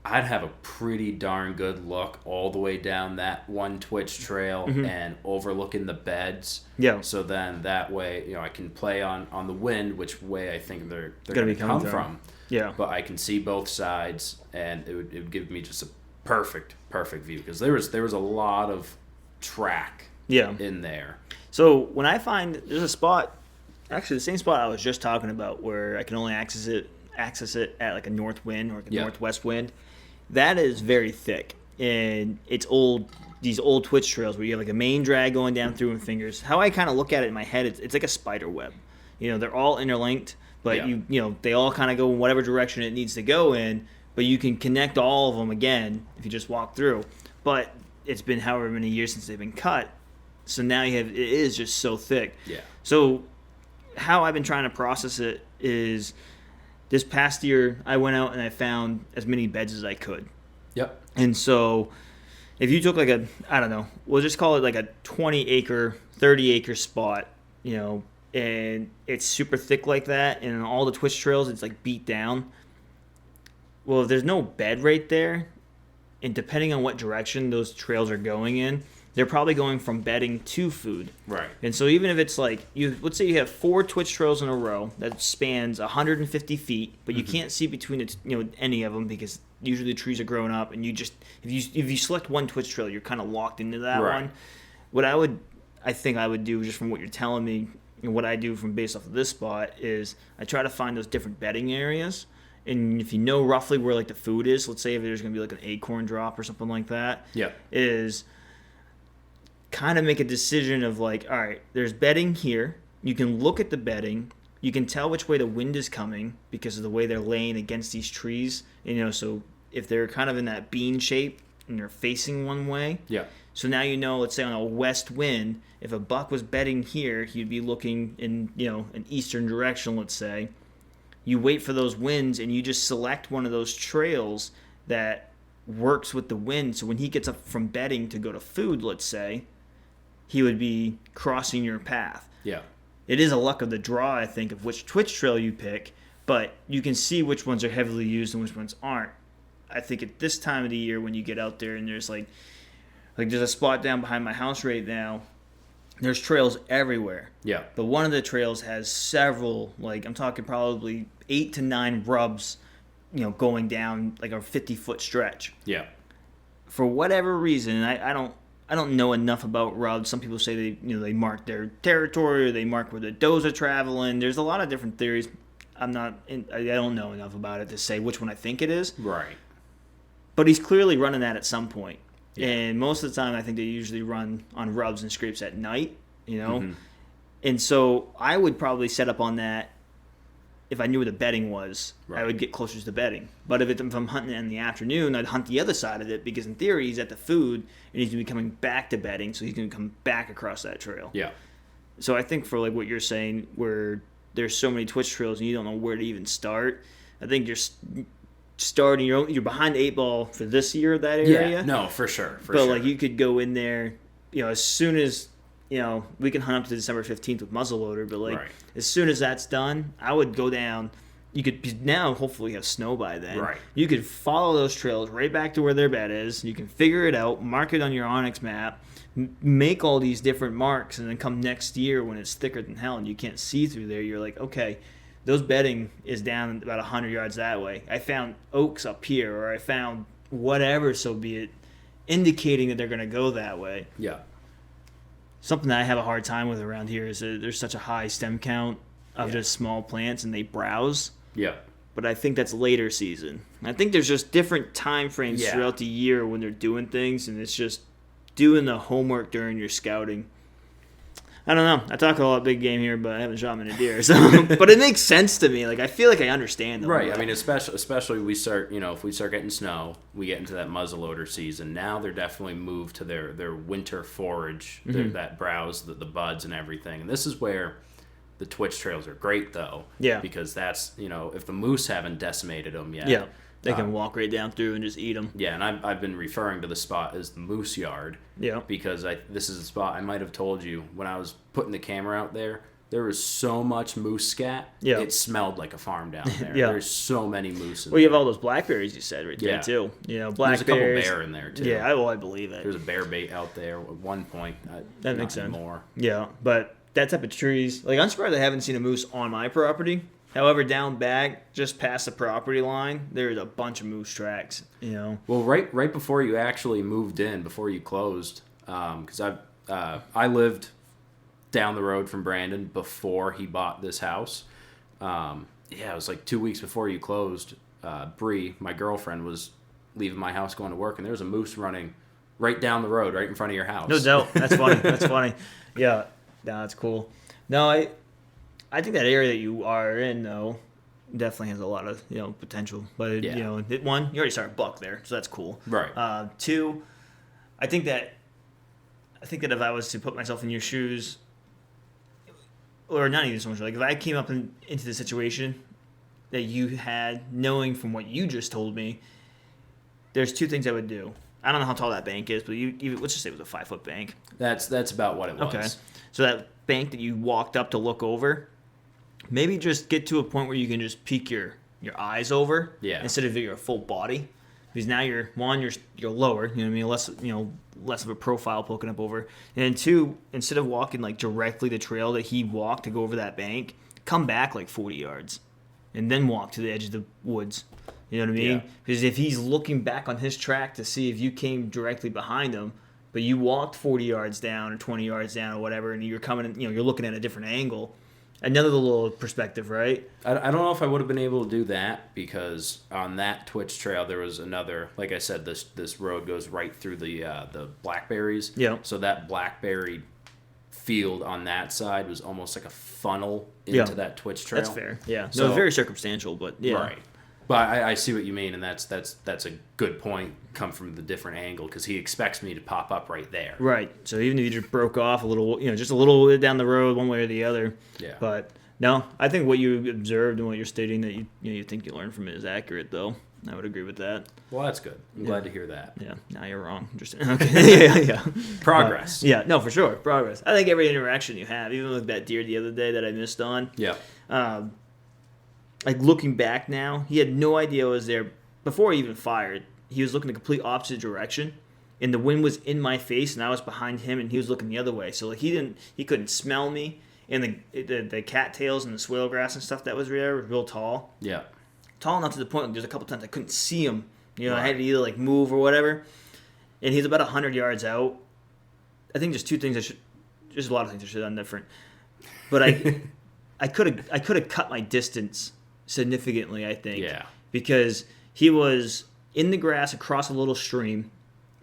I'd have a pretty darn good look all the way down that one twitch trail and overlooking the beds. Yeah. So then that way, I can play on the wind, which way I think they're Gonna going be to coming come from. Yeah. But I can see both sides, and it would give me just a perfect view because there was a lot of track Yeah. in there. So when I find there's a spot, actually the same spot I was just talking about, where I can only access it at like a north wind or like a Yeah. northwest wind, that is very thick, and it's these old twitch trails where you have like a main drag going down through and fingers. How I kind of look at it in my head, it's like a spider web. They're all interlinked, but Yeah. they all kind of go in whatever direction it needs to go in, but you can connect all of them again if you just walk through. But it's been however many years since they've been cut, so now it is just so thick. Yeah. So how I've been trying to process it is this past year I went out and I found as many beds as I could. Yep. And so if you took we'll just call it like a 20 acre, 30 acre spot, and it's super thick like that, and on all the twitch trails it's like beat down. Well, if there's no bed right there, and depending on what direction those trails are going in, they're probably going from bedding to food. Right. And so even if it's like let's say you have 4 twitch trails in a row that spans 150 feet, but you can't see between it, any of them because usually the trees are growing up, and you just if you select one twitch trail, you're kind of locked into that Right. one. What I think I would do, just from what you're telling me and what I do from based off of this spot, is I try to find those different bedding areas. And if you know roughly where like the food is, let's say if there's going to be like an acorn drop or something like that, Yeah. is kind of make a decision of like, all right, there's bedding here. You can look at the bedding. You can tell which way the wind is coming because of the way they're laying against these trees. So if they're kind of in that bean shape and they're facing one way, Yeah. so now let's say on a west wind, if a buck was bedding here, he'd be looking in, an eastern direction, let's say. You wait for those winds and you just select one of those trails that works with the wind. So when he gets up from bedding to go to food, let's say, he would be crossing your path. Yeah. It is a luck of the draw, I think, of which twitch trail you pick, but you can see which ones are heavily used and which ones aren't. I think at this time of the year when you get out there and there's like there's a spot down behind my house right now, there's trails everywhere. Yeah. But one of the trails has several, like I'm talking probably 8 to 9 rubs, going down like a 50-foot stretch. Yeah. For whatever reason, I don't know enough about rubs. Some people say they mark their territory or they mark where the does are traveling. There's a lot of different theories. I don't know enough about it to say which one I think it is. Right. But he's clearly running that at some point. Yeah. And most of the time, I think they usually run on rubs and scrapes at night, Mm-hmm. And so I would probably set up on that if I knew where the bedding was. Right. I would get closer to the bedding. But if I'm hunting it in the afternoon, I'd hunt the other side of it because in theory he's at the food and he's going to be coming back to bedding, so he's going to come back across that trail. Yeah. So I think for like what you're saying, where there's so many twitch trails and you don't know where to even start, I think you're starting, you're behind the 8 ball for this year, that area. Yeah. No, for sure. But like you could go in there, as soon as we can hunt up to December 15th with muzzleloader. But like Right. as soon as that's done, I would go down. You could now hopefully have snow by then. Right. You could follow those trails right back to where their bed is. You can figure it out, mark it on your Onyx map, make all these different marks, and then come next year when it's thicker than hell and you can't see through there. You're like, okay, those bedding is down about 100 yards that way. I found oaks up here, or I found whatever, so be it, indicating that they're going to go that way. Yeah. Something that I have a hard time with around here is that there's such a high stem count of Yeah. just small plants and they browse. Yeah. But I think that's later season. I think there's just different time frames Yeah. throughout the year when they're doing things, and it's just doing the homework during your scouting. I don't know. I talk a lot of big game here, but I haven't shot many deer. So, but it makes sense to me. Like I feel like I understand them. Right. I mean, especially we start, if we start getting snow, we get into that muzzleloader season. Now they're definitely moved to their winter forage, that browse the buds and everything. And this is where the twitch trails are great, though. Yeah. Because that's, if the moose haven't decimated them yet. Yeah. They can walk right down through and just eat them. Yeah, and I've been referring to the spot as the moose yard. Yeah. Because this is a spot I might have told you when I was putting the camera out there. There was so much moose scat. Yeah. It smelled like a farm down there. Yeah. There's so many moose. Well, you have all those blackberries you said right there Yeah. too. There's a couple Blackberries. bear in there too. Yeah, I believe it. There's a bear bait out there at one point. That makes sense. More. Yeah, but that type of trees, like I'm surprised I haven't seen a moose on my property. However, down back, just past the property line, there's a bunch of moose tracks. Well, right before you actually moved in, before you closed, because I lived down the road from Brandon before he bought this house. It was like 2 weeks before you closed. Bree, my girlfriend, was leaving my house going to work, and there was a moose running right down the road, right in front of your house. No doubt. That's funny. That's funny. Yeah, no, that's cool. No, I think that area that you are in, though, definitely has a lot of potential. But one, you already started buck there, so that's cool. Right. Two, I think that if I was to put myself in your shoes, or not even so much, like if I came up into the situation that you had, knowing from what you just told me, there's two things I would do. I don't know how tall that bank is, but let's just say it was a 5-foot bank. That's about what it was. Okay. So that bank that you walked up to look over, maybe just get to a point where you can just peek your eyes over instead of your full body. Because now you're lower, you know what I mean, less of a profile poking up over. And then 2, instead of walking like directly the trail that he walked to go over that bank, come back like 40 yards and then walk to the edge of the woods. You know what I mean? Yeah. Because if he's looking back on his track to see if you came directly behind him, but you walked 40 yards down or 20 yards down or whatever, and you're coming, you're looking at a different angle. Another little perspective, right? I don't know if I would have been able to do that because on that Twitch trail there was another. Like I said, this road goes right through the blackberries. Yeah. So that blackberry field on that side was almost like a funnel into that Twitch trail. That's fair. Yeah. So So very circumstantial, but yeah. Right. But I see what you mean, and that's a good point. Come from the different angle because he expects me to pop up right there. Right. So even if you just broke off a little, just a little bit down the road, one way or the other. Yeah. But no, I think what you observed and what you're stating that you think you learned from it is accurate, though. I would agree with that. Well, that's good. I'm glad to hear that. Yeah. Now you're wrong. Just okay. yeah. Progress. Yeah. No, for sure. Progress. I think every interaction you have, even with that deer the other day that I missed on. Yeah. Like looking back now, he had no idea I was there before he even fired. He was looking the complete opposite direction, and the wind was in my face, and I was behind him, and he was looking the other way. So like he couldn't smell me, and the cattails and the swale grass and stuff that was there was real tall. Yeah. Tall enough to the point there's a couple times I couldn't see him. I Right. had to either like move or whatever. And he's about 100 yards out. I think there's 2 things there's a lot of things I should have done different. But I could have cut my distance significantly, I think. Yeah. Because he was in the grass across a little stream,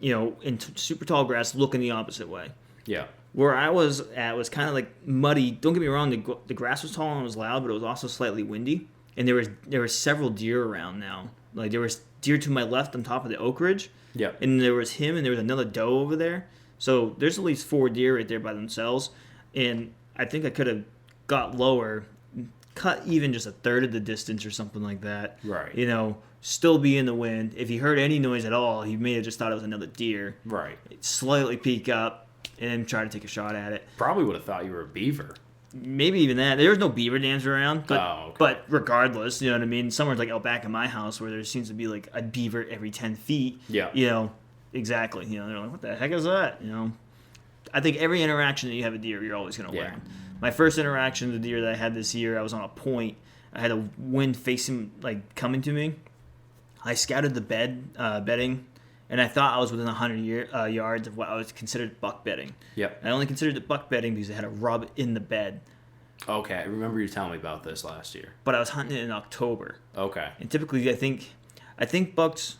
in super tall grass looking the opposite way. Yeah. Where I was at was kind of like muddy. Don't get me wrong, the grass was tall and it was loud, but it was also slightly windy. And there were several deer around now. Like there was deer to my left on top of the oak ridge. Yeah. And there was him and there was another doe over there. So there's at least 4 deer right there by themselves. And I think I could have got lower, cut even just a third of the distance or something like that. Right. Still be in the wind. If he heard any noise at all, he may have just thought it was another deer. Right. Slightly peek up and then try to take a shot at it. Probably would have thought you were a beaver. Maybe even that. There was no beaver dams around. But, okay. But regardless, you know what I mean? Somewhere like out back in my house where there seems to be like a beaver every 10 feet. Yeah. Exactly. They're like, what the heck is that? I think every interaction that you have a deer, you're always going to learn. My first interaction with the deer that I had this year, I was on a point. I had a wind facing, like, coming to me. I scouted the bedding, and I thought I was within 100 yards of what I was considered buck bedding. Yep. I only considered it buck bedding because it had a rub in the bed. Okay, I remember you telling me about this last year. But I was hunting it in October. Okay. And typically, I think bucks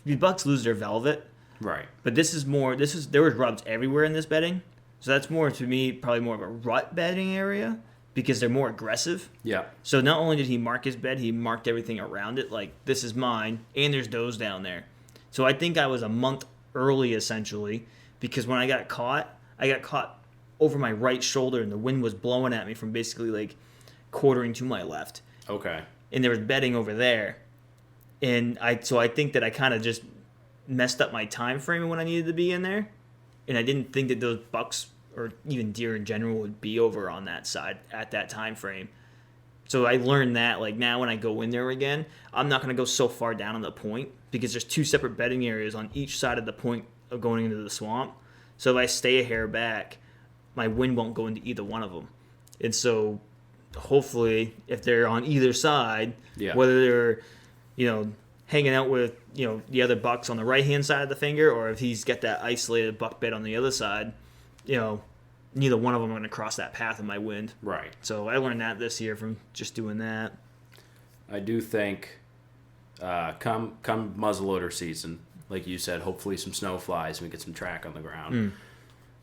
lose their velvet. Right. But there was rubs everywhere in this bedding. So that's more, to me, probably more of a rut bedding area because they're more aggressive. Yeah. So not only did he mark his bed, he marked everything around it, like, this is mine, and there's does down there. So I think I was a month early, essentially, because when I got caught over my right shoulder, and the wind was blowing at me from basically, like, quartering to my left. Okay. And there was bedding over there. And I think that I kind of just messed up my time frame when I needed to be in there. And I didn't think that those bucks or even deer in general would be over on that side at that time frame. So I learned that, like, now when I go in there again, I'm not going to go so far down on the point because there's 2 separate bedding areas on each side of the point of going into the swamp. So if I stay a hair back, my wind won't go into either one of them. And so hopefully if they're on either side, whether they're, hanging out with, the other bucks on the right-hand side of the finger, or if he's got that isolated buck bed on the other side, neither one of them are going to cross that path in my wind. Right. So I learned that this year from just doing that. I do think come muzzleloader season, like you said, hopefully some snow flies and we get some track on the ground.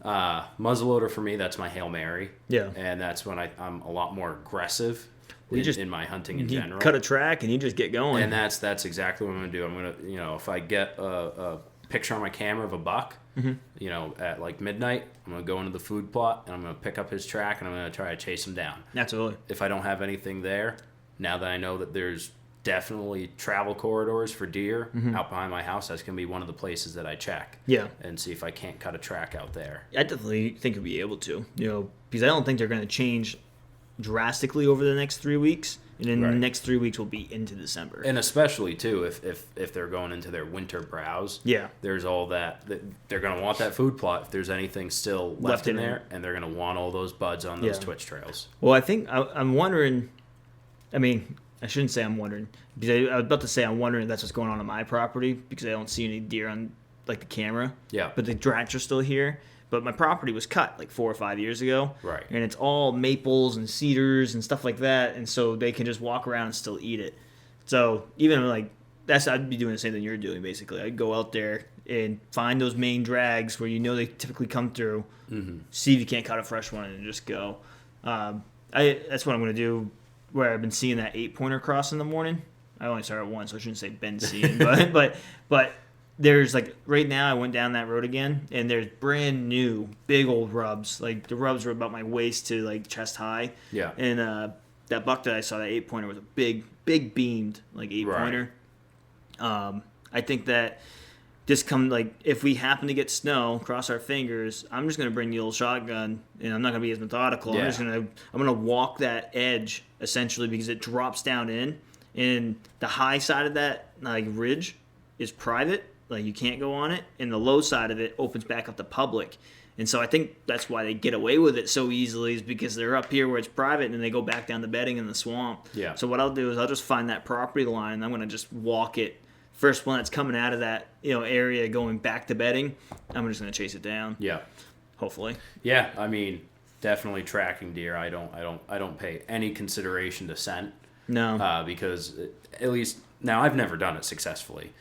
Muzzleloader for me, that's my Hail Mary. Yeah. And that's when I'm a lot more aggressive in my hunting in you general. Cut a track and you just get going. And that's exactly what I'm going to do. I'm going to, if I get a picture on my camera of a buck, at like midnight, I'm going to go into the food plot and I'm going to pick up his track and I'm going to try to chase him down. Absolutely. If I don't have anything there, now that I know that there's definitely travel corridors for deer out behind my house. That's going to be one of the places that I check. Yeah. And see if I can't cut a track out there. I definitely think you'll be able to, because I don't think they're going to change drastically over the next 3 weeks. And then the next 3 weeks will be into December. And especially, too, if they're going into their winter browse. Yeah. There's all that they're going to want that food plot if there's anything still left in there. And they're going to want all those buds on those twitch trails. Well, I think I'm wondering. I mean, I shouldn't say I'm wondering. Because I was about to say I'm wondering if that's what's going on my property. Because I don't see any deer on the camera. Yeah. But the tracks are still here. But my property was cut 4 or 5 years ago. Right. And it's all maples and cedars and stuff like that. And so they can just walk around and still eat it. So even I'd be doing the same thing you're doing, basically. I'd go out there and find those main drags where they typically come through, see if you can't cut a fresh one, and just go. That's what I'm going to do, where I've been seeing that 8-pointer cross in the morning. I only saw it once, so I shouldn't say been seeing. but there's right now I went down that road again, and there's brand new big old rubs. The rubs were about my waist to chest high. Yeah. And that buck that I saw, that 8-pointer, was a big beamed 8-pointer. Right. I think that just if we happen to get snow, cross our fingers, I'm just gonna bring the old shotgun, and I'm not gonna be as methodical. Yeah. I'm gonna walk that edge essentially, because it drops down in, and the high side of that ridge is private. You can't go on it, and the low side of it opens back up to public. And so I think that's why they get away with it so easily, is because they're up here where it's private, and then they go back down to bedding in the swamp. Yeah. So what I'll do is I'll just find that property line, and I'm going to just walk it. First one that's coming out of that area going back to bedding, I'm just going to chase it down. Yeah. Hopefully. Yeah, I mean, definitely tracking deer. I don't pay any consideration to scent. No. Because at least now I've never done it successfully.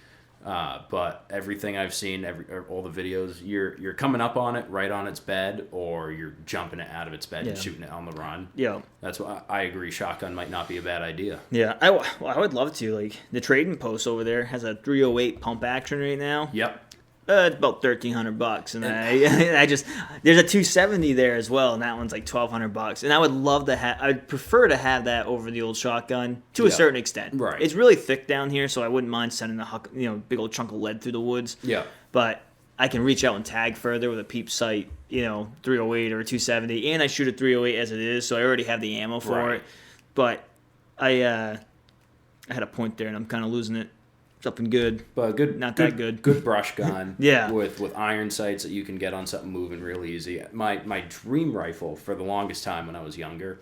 But everything I've seen, all the videos, you're coming up on it right on its bed, or you're jumping it out of its bed and shooting it on the run. Yeah. That's why I agree. Shotgun might not be a bad idea. Yeah, I would love to. The trading post over there has a 308 pump action right now. Yep. It's about $1,300, and I just there's a 270 there as well, and that one's $1,200. And I would love to have. I'd prefer to have that over the old shotgun to a certain extent. Right. It's really thick down here, so I wouldn't mind sending a big old chunk of lead through the woods. Yeah. But I can reach out and tag further with a peep sight, 308 or 270, and I shoot a 308 as it is, so I already have the ammo for it. But I had a point there, and I'm kind of losing it. Something good, but not that good. Good brush gun. Yeah. With iron sights that you can get on something moving real easy. My dream rifle for the longest time when I was younger,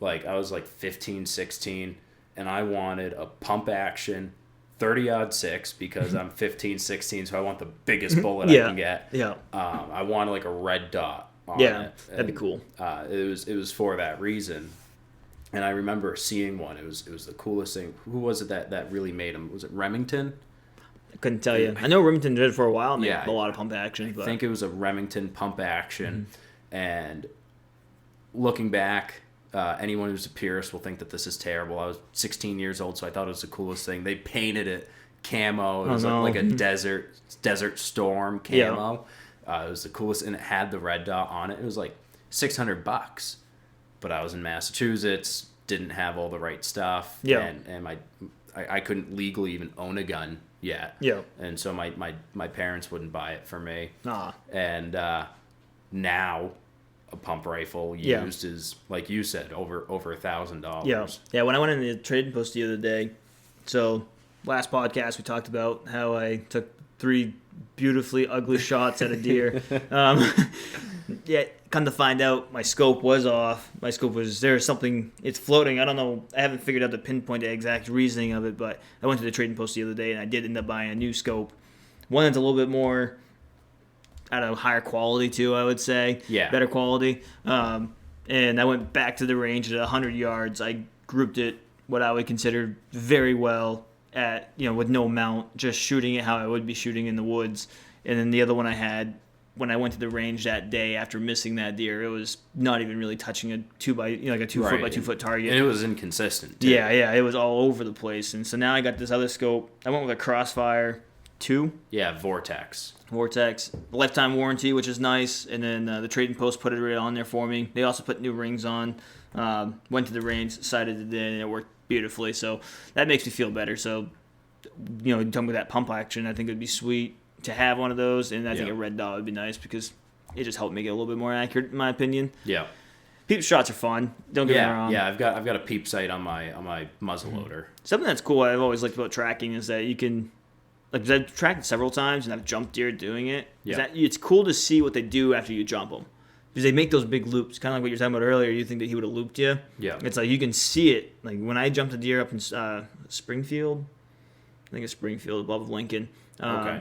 I was 15, 16, and I wanted a pump action 30-06 because I'm 15, 16, so I want the biggest bullet I can get. Yeah. I wanted a red dot on it. That'd be cool. It was for that reason. And I remember seeing one. It was the coolest thing. Who was it that really made them? Was it Remington? I couldn't tell you. I know Remington did it for a while. And yeah, a lot of pump action. I think it was a Remington pump action. And looking back, anyone who's a purist will think that this is terrible. I was 16 years old, so I thought it was the coolest thing. They painted it camo. It was like a desert storm camo. It was the coolest, and it had the red dot on it. It was $600. But I was in Massachusetts, didn't have all the right stuff, and I couldn't legally even own a gun yet. Yeah. And so my parents wouldn't buy it for me. Ah. And now a pump rifle used is, like you said, over $1,000. Yeah. Yeah, when I went in the trading post the other day, so last podcast we talked about how I took 3 beautifully ugly shots at a deer. Yeah, come to find out, my scope was off. My scope was, there's something, it's floating. I don't know, I haven't figured out the pinpoint, the exact reasoning of it, but I went to the trading post the other day, and I did end up buying a new scope. One that's a little bit more, higher quality too, I would say. Yeah. Better quality. And I went back to the range at 100 yards. I grouped it what I would consider very well at, with no mount, just shooting it how I would be shooting in the woods. And then the other one I had, when I went to the range that day after missing that deer, it was not even really touching a 2 foot by 2 foot target. And it was inconsistent, too. Yeah, it was all over the place. And so now I got this other scope. I went with a Crossfire 2. Yeah, Vortex, lifetime warranty, which is nice. And then the trading post put it right on there for me. They also put new rings on. Went to the range, sighted it in, and it worked beautifully. So that makes me feel better. So, talking about that pump action, I think it would be sweet to have one of those, and I think a red dot would be nice because it just helped make it a little bit more accurate, in my opinion. Yeah. Peep shots are fun. Don't get me wrong. Yeah, I've got a peep sight on my muzzle loader. Something that's cool I've always liked about tracking is that you can, like, 'cause I've tracked it several times and I've jumped deer doing it. Yeah. That it's cool to see what they do after you jump them. Because they make those big loops, kind of like what you were talking about earlier. You think that he would have looped you. Yeah. It's like you can see it. Like when I jumped a deer up in Springfield, I think it's Springfield above Lincoln. Okay.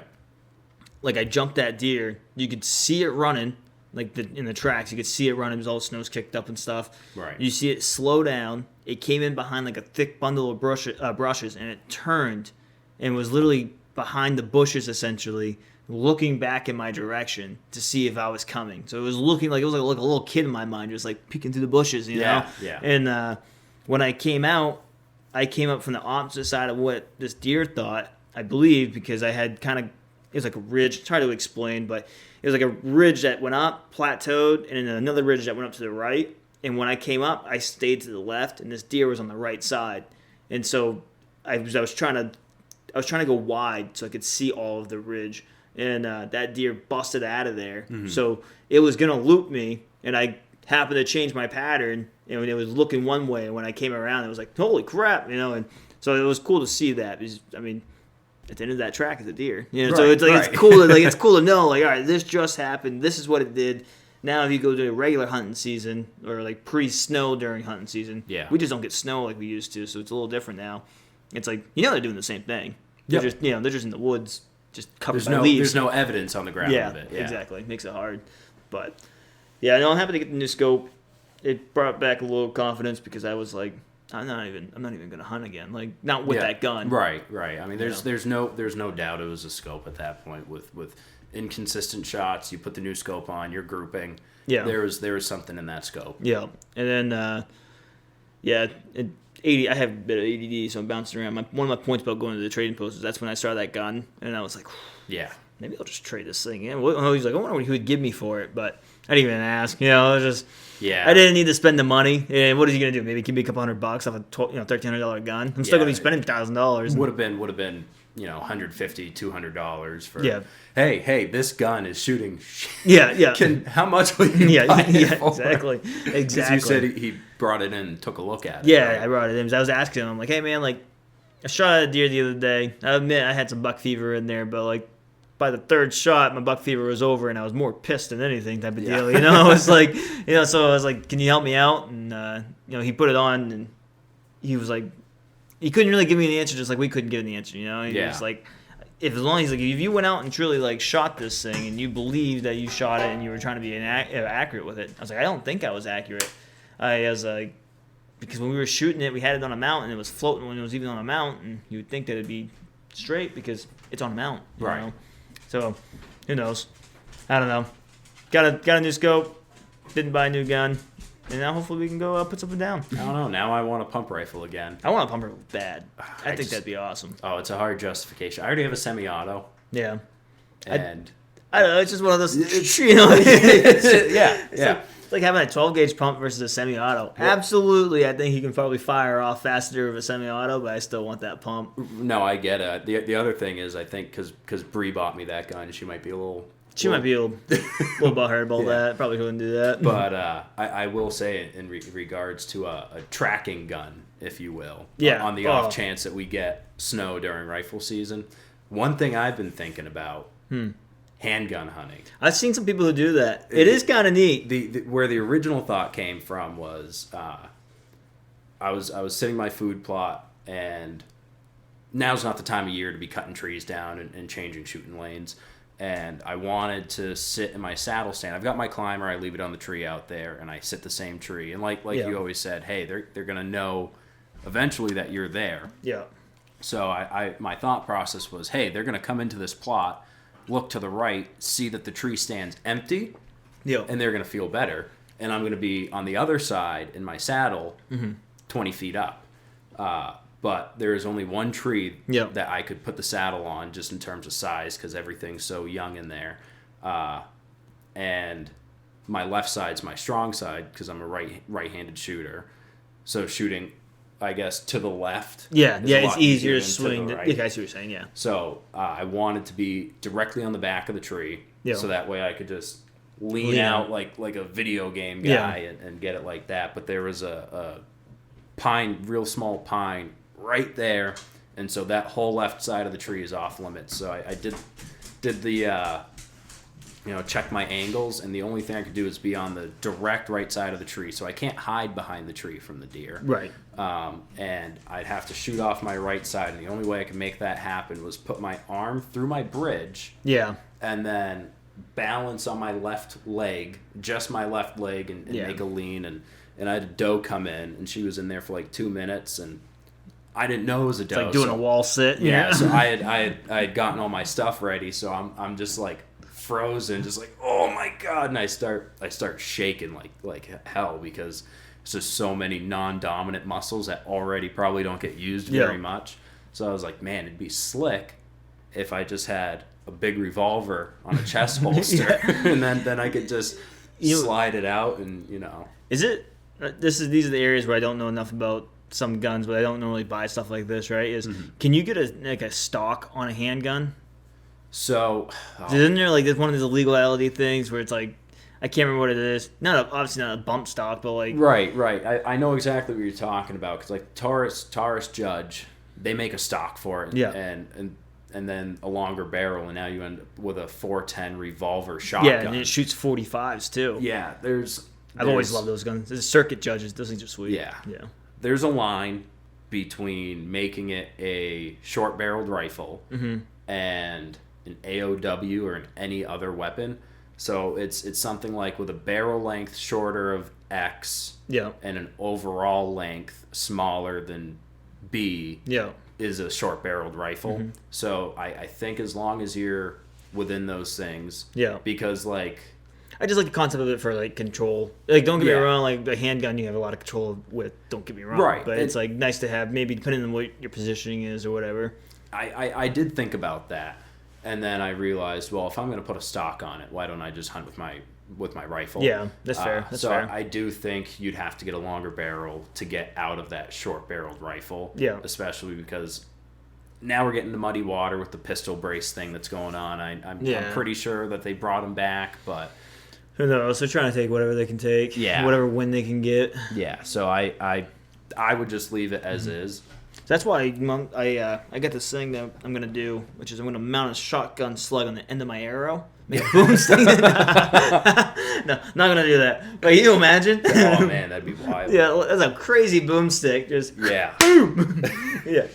Like I jumped that deer, you could see it running, like in the tracks. You could see it running because all the snow's kicked up and stuff. Right. You see it slow down. It came in behind like a thick bundle of brushes, and it turned and was literally behind the bushes essentially, looking back in my direction to see if I was coming. So it was looking like a little kid in my mind, just like peeking through the bushes, you know? Yeah. And when I came out from the opposite side of what this deer thought, I believe, because I had it was like a ridge, try to explain, but it was like a ridge that went up, plateaued, and then another ridge that went up to the right. And when I came up, I stayed to the left, and this deer was on the right side. And so I was trying to go wide so I could see all of the ridge. And that deer busted out of there. Mm-hmm. So it was going to loop me, and I happened to change my pattern, and it was looking one way, and when I came around, it was like, holy crap, and so it was cool to see that. Because, I mean, at the end of that track is a deer. So it's like it's cool it's cool to know, like, all right, this just happened, this is what it did. Now if you go to a regular hunting season, or like pre-snow during hunting season, we just don't get snow like we used to, so it's a little different now. It's like, they're doing the same thing. They're just they're just in the woods, just covered by leaves. There's no evidence on the ground of it. Yeah, exactly. Makes it hard. But I'm happy to get the new scope. It brought back a little confidence because I was like, I'm not even gonna hunt again. Like, not with that gun. Right. I mean, there's no doubt it was a scope at that point with inconsistent shots. You put the new scope on, you're grouping. Yeah. There was something in that scope. Yeah. And then 80. I have a bit of ADD, so I'm bouncing around. One of my points about going to the trading post is that's when I saw that gun, and I was like, maybe I'll just trade this thing. Yeah. He's like, I wonder what he would give me for it, but I didn't even ask. It was just. Yeah. I didn't need to spend the money. And what is he gonna do? Maybe give me a couple $100 off a $1,300 gun. I'm still gonna be spending $1,000. Would have been $150, $200 for. Hey, this gun is shooting. How much will you buy it for? Exactly. Because you said he brought it in and took a look at it. Yeah, right? I brought it in. I was asking him, I'm like, hey man, like, I shot at a deer the other day. I admit I had some buck fever in there, but like, by the third shot, my buck fever was over, and I was more pissed than anything type of deal. I was like, so I was like, can you help me out? And he put it on, and he was like, he couldn't really give me the answer, just like we couldn't give him the answer. He was like, if you went out and truly like shot this thing, and you believed that you shot it, and you were trying to be accurate with it, I was like, I don't think I was accurate. I was like, because when we were shooting it, we had it on a mount, and it was floating when it was even on a mount, and you would think that it'd be straight because it's on a mount, you know? So, who knows? I don't know. Got a new scope. Didn't buy a new gun. And now hopefully we can go put something down. I don't know. Now I want a pump rifle again. I want a pump rifle bad. I think that'd be awesome. Oh, it's a hard justification. I already have a semi-auto. Yeah. And I don't know. It's just one of those. It's like having a 12-gauge pump versus a semi-auto. Yeah. Absolutely, I think you can probably fire off faster with a semi-auto, but I still want that pump. No, I get it. The other thing is, I think because Bree bought me that gun, she might be a little butthurt about that. Probably couldn't do that. But I will say, in regards to a tracking gun, if you will, on the off chance that we get snow during rifle season, one thing I've been thinking about. Handgun hunting. I've seen some people who do that. It is kind of neat. Where the original thought came from was I was sitting my food plot, and now's not the time of year to be cutting trees down and changing shooting lanes. And I wanted to sit in my saddle stand. I've got my climber. I leave it on the tree out there, and I sit the same tree. And like you always said, hey, they're gonna know eventually that you're there. Yeah. So my thought process was, hey, they're gonna come into this plot, look to the right, see that the tree stands empty, and they're going to feel better. And I'm going to be on the other side in my saddle, 20 feet up. But there is only one tree that I could put the saddle on, just in terms of size, because everything's so young in there. And my left side's my strong side, because I'm a right-handed shooter. So shooting I guess, to the left. Yeah, is yeah, a it's lot easier to than swing. the Yeah, right. I see what you're saying. Yeah, So I wanted to be directly on the back of the tree, Yeah. so that way I could just lean Lean out out. like a video game Yeah. guy and get it like that. But there was a pine, real small pine, right there, and so that whole left side of the tree is off limits. So I did the check my angles, and the only thing I could do is be on the direct right side of the tree, so I can't hide behind the tree from the deer. right. And I'd have to shoot off my right side, and the only way I could make that happen was put my arm through my bridge Yeah, and then balance on my left leg, just my left leg, and Yeah. make a lean. And I had a doe come in, and she was in there for like 2 minutes, and I didn't know it was a doe. it's like doing so- a wall sit. yeah, so I had gotten all my stuff ready, so I'm just like frozen, just like, oh my god, and I start shaking like hell, because there's just so many non-dominant muscles that already probably don't get used very Yeah. much. So I was like, man, it'd be slick if I just had a big revolver on a chest holster, and then I could just slide it out, and Is it? These are the areas where I don't know enough about some guns, but I don't normally buy stuff like this. Right? Can you get a stock on a handgun? So Isn't there like there's one of those legality things where it's like I can't remember what it is. Obviously not a bump stock, but like right. I know exactly what you're talking about, because like Taurus Judge, they make a stock for it, Yeah. and then a longer barrel, and now you end up with a 410 revolver shotgun. yeah, and it shoots 45s too. Yeah, I've always loved those guns. There's circuit judges. Those things are sweet. Yeah. yeah, There's a line between making it a short-barreled rifle and an AOW or any other weapon. So it's something like with a barrel length shorter of X yeah, and an overall length smaller than B yeah. is a short-barreled rifle. So I think as long as you're within those things, Yeah. because like I just like the concept of it for like control. Like, don't get me Yeah. wrong. Like the handgun, you have a lot of control with. Don't get me wrong. Right. But it's like nice to have, maybe depending on what your positioning is or whatever. I did think about that, and then I realized, well, if I'm going to put a stock on it, why don't I just hunt with my rifle? Yeah, that's fair. That's so fair. I do think you'd have to get a longer barrel to get out of that short-barreled rifle. Yeah. Especially because now we're getting to muddy water with the pistol brace thing that's going on. I'm Yeah. pretty sure that they brought them back, but Who knows? They're trying to take whatever they can take. Yeah. Whatever win they can get. yeah. So I would just leave it as is. That's why I got this thing that I'm gonna do, which is I'm gonna mount a shotgun slug on the end of my arrow, make a boomstick. No, not gonna do that. But can you imagine? Oh man, that'd be wild. Yeah, that's a crazy boomstick. Just Yeah. boom. Yeah.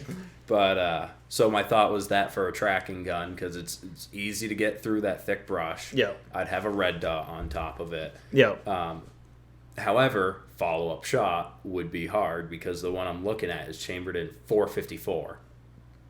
But so my thought was that for a tracking gun, because it's easy to get through that thick brush. Yeah. I'd have a red dot on top of it. Yeah. However, follow-up shot would be hard, because the one I'm looking at is chambered in .454.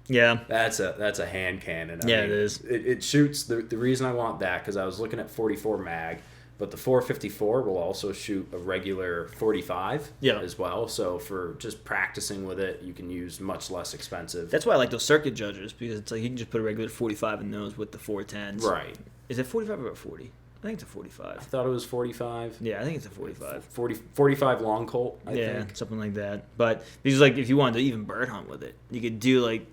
Yeah. That's a hand cannon. I Yeah, mean, it is. It shoots. The reason I want that, because I was looking at .44 mag, but the .454 will also shoot a regular .45 Yeah. as well. So for just practicing with it, you can use much less expensive. That's why I like those circuit judges, because it's like you can just put a regular 45 in those with the 410s. Right. Is it 45 or 40? I think it's a I 45. thought it was 45. Yeah, I think it's a 45. 45 long Colt, I Yeah, think. something like that. But these like if you wanted to even bird hunt with it, you could do like,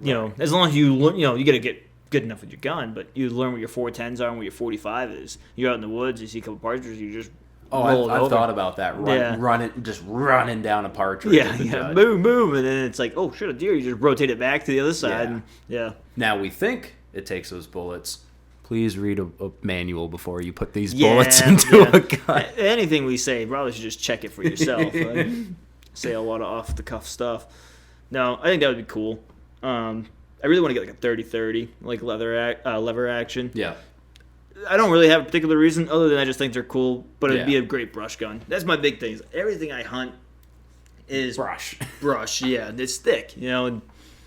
you know, as long as you learn, you know, you got to get good enough with your gun, but you learn what your 410s are and what your 45 is. You're out in the woods, you see a couple partridges, you just Oh, roll it I've over. thought about that. Yeah. Just running down a partridge. Yeah, with the yeah, judge. boom, boom, and then it's like, oh shit, a deer. You just rotate it back to the other side, Yeah. and yeah, Now we think it takes those bullets. Please read a manual before you put these yeah, bullets into yeah. a gun. Anything we say, probably should just check it for yourself. Say a lot of off the cuff stuff. No, I think that would be cool. I really want to get like a 30-30, like lever action. Yeah. I don't really have a particular reason other than I just think they're cool, but it'd be Yeah. a great brush gun. That's my big thing. Is everything I hunt is Brush. brush. Yeah, it's thick, you know, and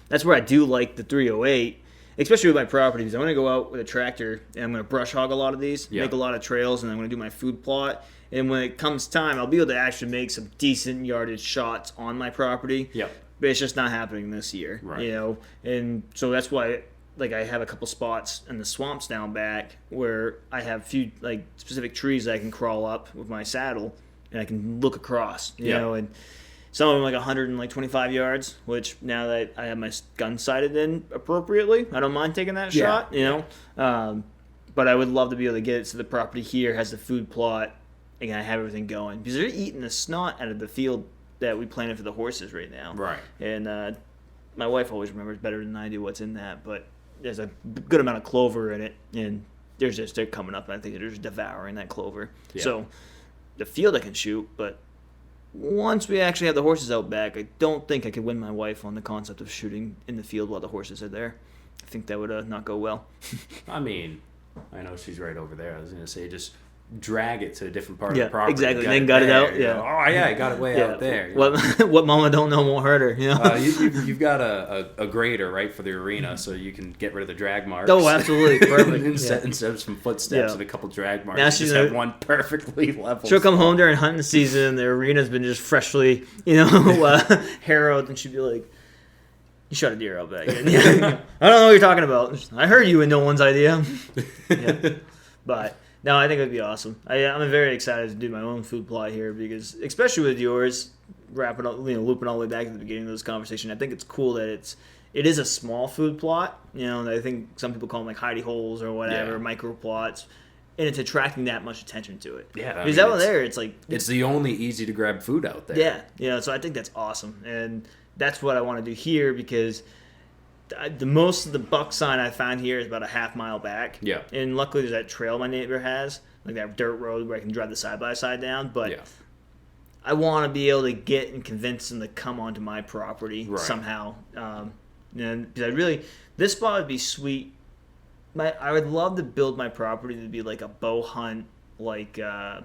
that's where I do like the 308, especially with my properties. I'm going to go out with a tractor and I'm going to brush hog a lot of these, Yeah. make a lot of trails, and I'm going to do my food plot. And when it comes time, I'll be able to actually make some decent yardage shots on my property. Yep. But it's just not happening this year, Right. you know, and so that's why, like, I have a couple spots in the swamps down back where I have few like specific trees that I can crawl up with my saddle and I can look across, you Yeah. know, and Some of them like 125 yards, which now that I have my gun sighted in appropriately, I don't mind taking that Yeah. shot, you know. But I would love to be able to get it so the property here has the food plot and I have everything going. Because they're eating the snot out of the field that we planted for the horses right now. Right. And my wife always remembers better than I do what's in that, but there's a good amount of clover in it, and they're coming up, and I think they're just devouring that clover. Yeah. So the field I can shoot, but once we actually have the horses out back, I don't think I could win my wife on the concept of shooting in the field while the horses are there. I think that would not go well. I mean, I know she's right over there. I was going to say just drag it to a different part Yeah, of the property. exactly. Then got it there, out, you yeah. know. Oh, yeah, I got it way out there. you know. What mama don't know won't hurt her, you know? You've got a grader, right, for the arena, so you can get rid of the drag marks. Oh, absolutely. Perfect. Instead of some footsteps Yeah. and a couple drag marks, Now you she's just have one perfectly level. She'll come home during hunting season. The arena's been just freshly, harrowed, and she'd be like, "You shot a deer out back." I don't know what you're talking about. I heard you and no one's idea. Yeah. But no, I think it would be awesome. I'm very excited to do my own food plot here because, especially with yours, wrapping up, looping all the way back to the beginning of this conversation. I think it's cool that it is a small food plot. And I think some people call them like hidey holes or whatever, Yeah. micro plots. And it's attracting that much attention to it. Yeah, because out there, it's like it's the only easy to grab food out there. yeah. So I think that's awesome, and that's what I want to do here because the most of the buck sign I found here is about a half mile back. Yeah. And luckily, there's that trail my neighbor has, like that dirt road where I can drive the side by side down. But Yeah. I want to be able to get and convince them to come onto my property Right. somehow. And because this spot would be sweet. I would love to build my property to be like a bow hunt, like I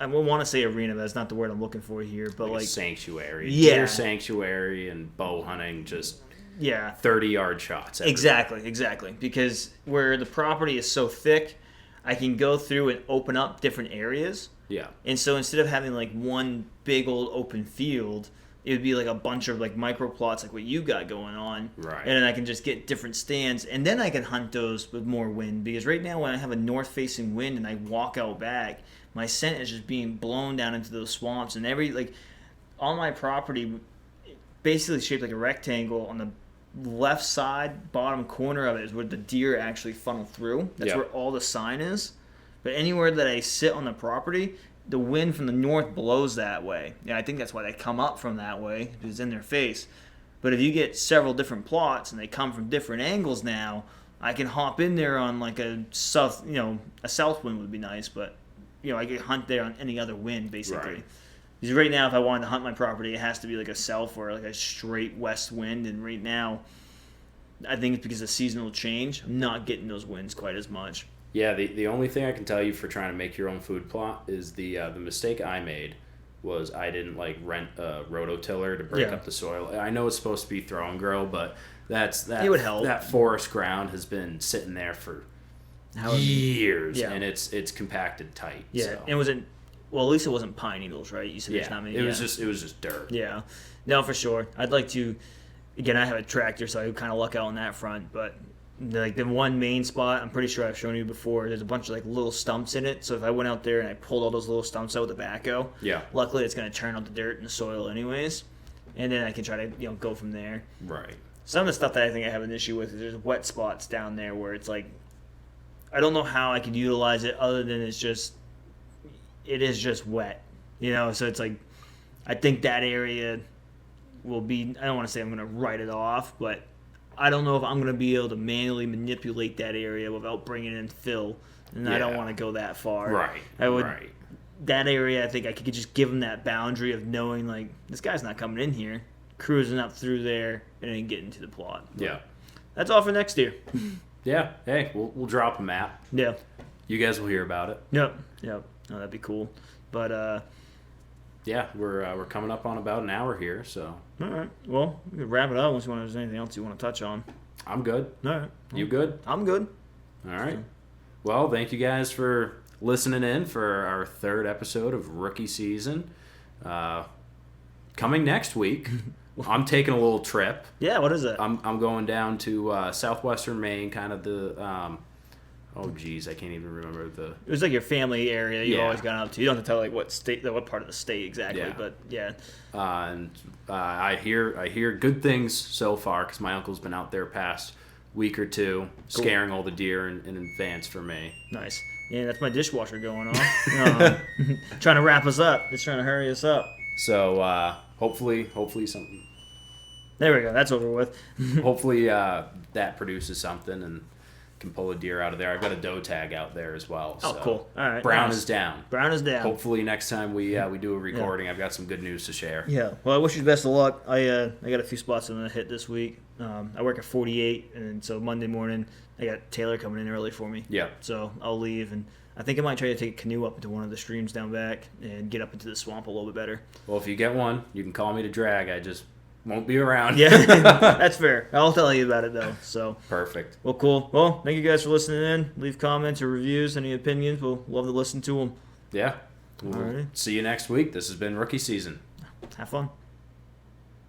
want to say arena, but that's not the word I'm looking for here. But Like like a sanctuary. Yeah. Deer sanctuary and bow hunting, just yeah, 30-yard shots. everywhere. exactly. Because where the property is so thick, I can go through and open up different areas. Yeah. And so instead of having like one big old open field, it would be like a bunch of like micro plots like what you got going on. Right. And then I can just get different stands and then I can hunt those with more wind because right now when I have a north facing wind and I walk out back, my scent is just being blown down into those swamps and on my property basically shaped like a rectangle on the left side bottom corner of it is where the deer actually funnel through. That's Yeah. where all the sign is. But anywhere that I sit on the property, the wind from the north blows that way. Yeah, I think that's why they come up from that way, because it's in their face. But if you get several different plots and they come from different angles now, I can hop in there on like a south wind would be nice, but I could hunt there on any other wind basically. Right. Because right now, if I wanted to hunt my property, it has to be like a south or like a straight west wind. And right now, I think it's because of seasonal change, I'm not getting those winds quite as much. Yeah, the only thing I can tell you for trying to make your own food plot is the mistake I made was I didn't rent a rototiller to break Yeah. up the soil. I know it's supposed to be throw and grow, but it would help. That forest ground has been sitting there for years, Yeah. and it's compacted tight. Yeah, so. it wasn't. Well, at least it wasn't pine needles, right? You said there's not many. It was just dirt. Yeah, no, for sure. I'd like to. Again, I have a tractor, so I kind of luck out on that front. But the one main spot, I'm pretty sure I've shown you before. There's a bunch of little stumps in it. So if I went out there and I pulled all those little stumps out with a backhoe, Yeah. luckily it's going to turn out the dirt and the soil anyways, and then I can try to go from there. Right. Some of the stuff that I think I have an issue with is there's wet spots down there where it's like I don't know how I could utilize it other than it is just wet, So it's like I think that area will be. I don't want to say I'm going to write it off, but I don't know if I'm going to be able to manually manipulate that area without bringing in fill, and I don't Yeah. want to go that far. Right. I would. Right. That area, I think I could just give them that boundary of knowing this guy's not coming in here, cruising up through there, and then getting to the plot. Yeah. That's all for next year. Yeah. Hey, we'll drop a map. Yeah. You guys will hear about it. Yep. No, that'd be cool. But Yeah, we're coming up on about an hour here, so all right. Well, we can wrap it up unless there's anything else you want to touch on. I'm good. All right. You good? I'm good. All right. Well, thank you guys for listening in for our third episode of Rookie Season. Coming next week, I'm taking a little trip. Yeah. What is it? I'm going down to southwestern Maine, kind of the Oh, geez, I can't even remember the. It was like your family area you Yeah. always gone out to. You don't have to tell like what part of the state exactly, Yeah. but yeah. And I hear good things so far because my uncle's been out there past week or two, scaring all the deer in advance for me. Nice. Yeah, that's my dishwasher going on. Trying to wrap us up. It's trying to hurry us up. So hopefully something. There we go. That's over with. Hopefully that produces something and can pull a deer out of there. I've got a doe tag out there as well. Oh, So cool. All right. Brown nice. is down. Brown is down. Hopefully next time we do a recording, I've got some good news to share. Yeah. Well, I wish you the best of luck. I got a few spots I'm gonna hit this week. I work at 48, and so Monday morning I got Taylor coming in early for me. Yeah. So I'll leave, and I think I might try to take a canoe up into one of the streams down back and get up into the swamp a little bit better. Well, if you get one, you can call me to drag. I just won't be around. Yeah, that's fair. I'll tell you about it though. So. Perfect. Well, cool. Well, thank you guys for listening in. Leave comments or reviews, any opinions. We'll love to listen to them. Yeah. We'll Alrighty. see you next week. This has been Rookie Season. Have fun.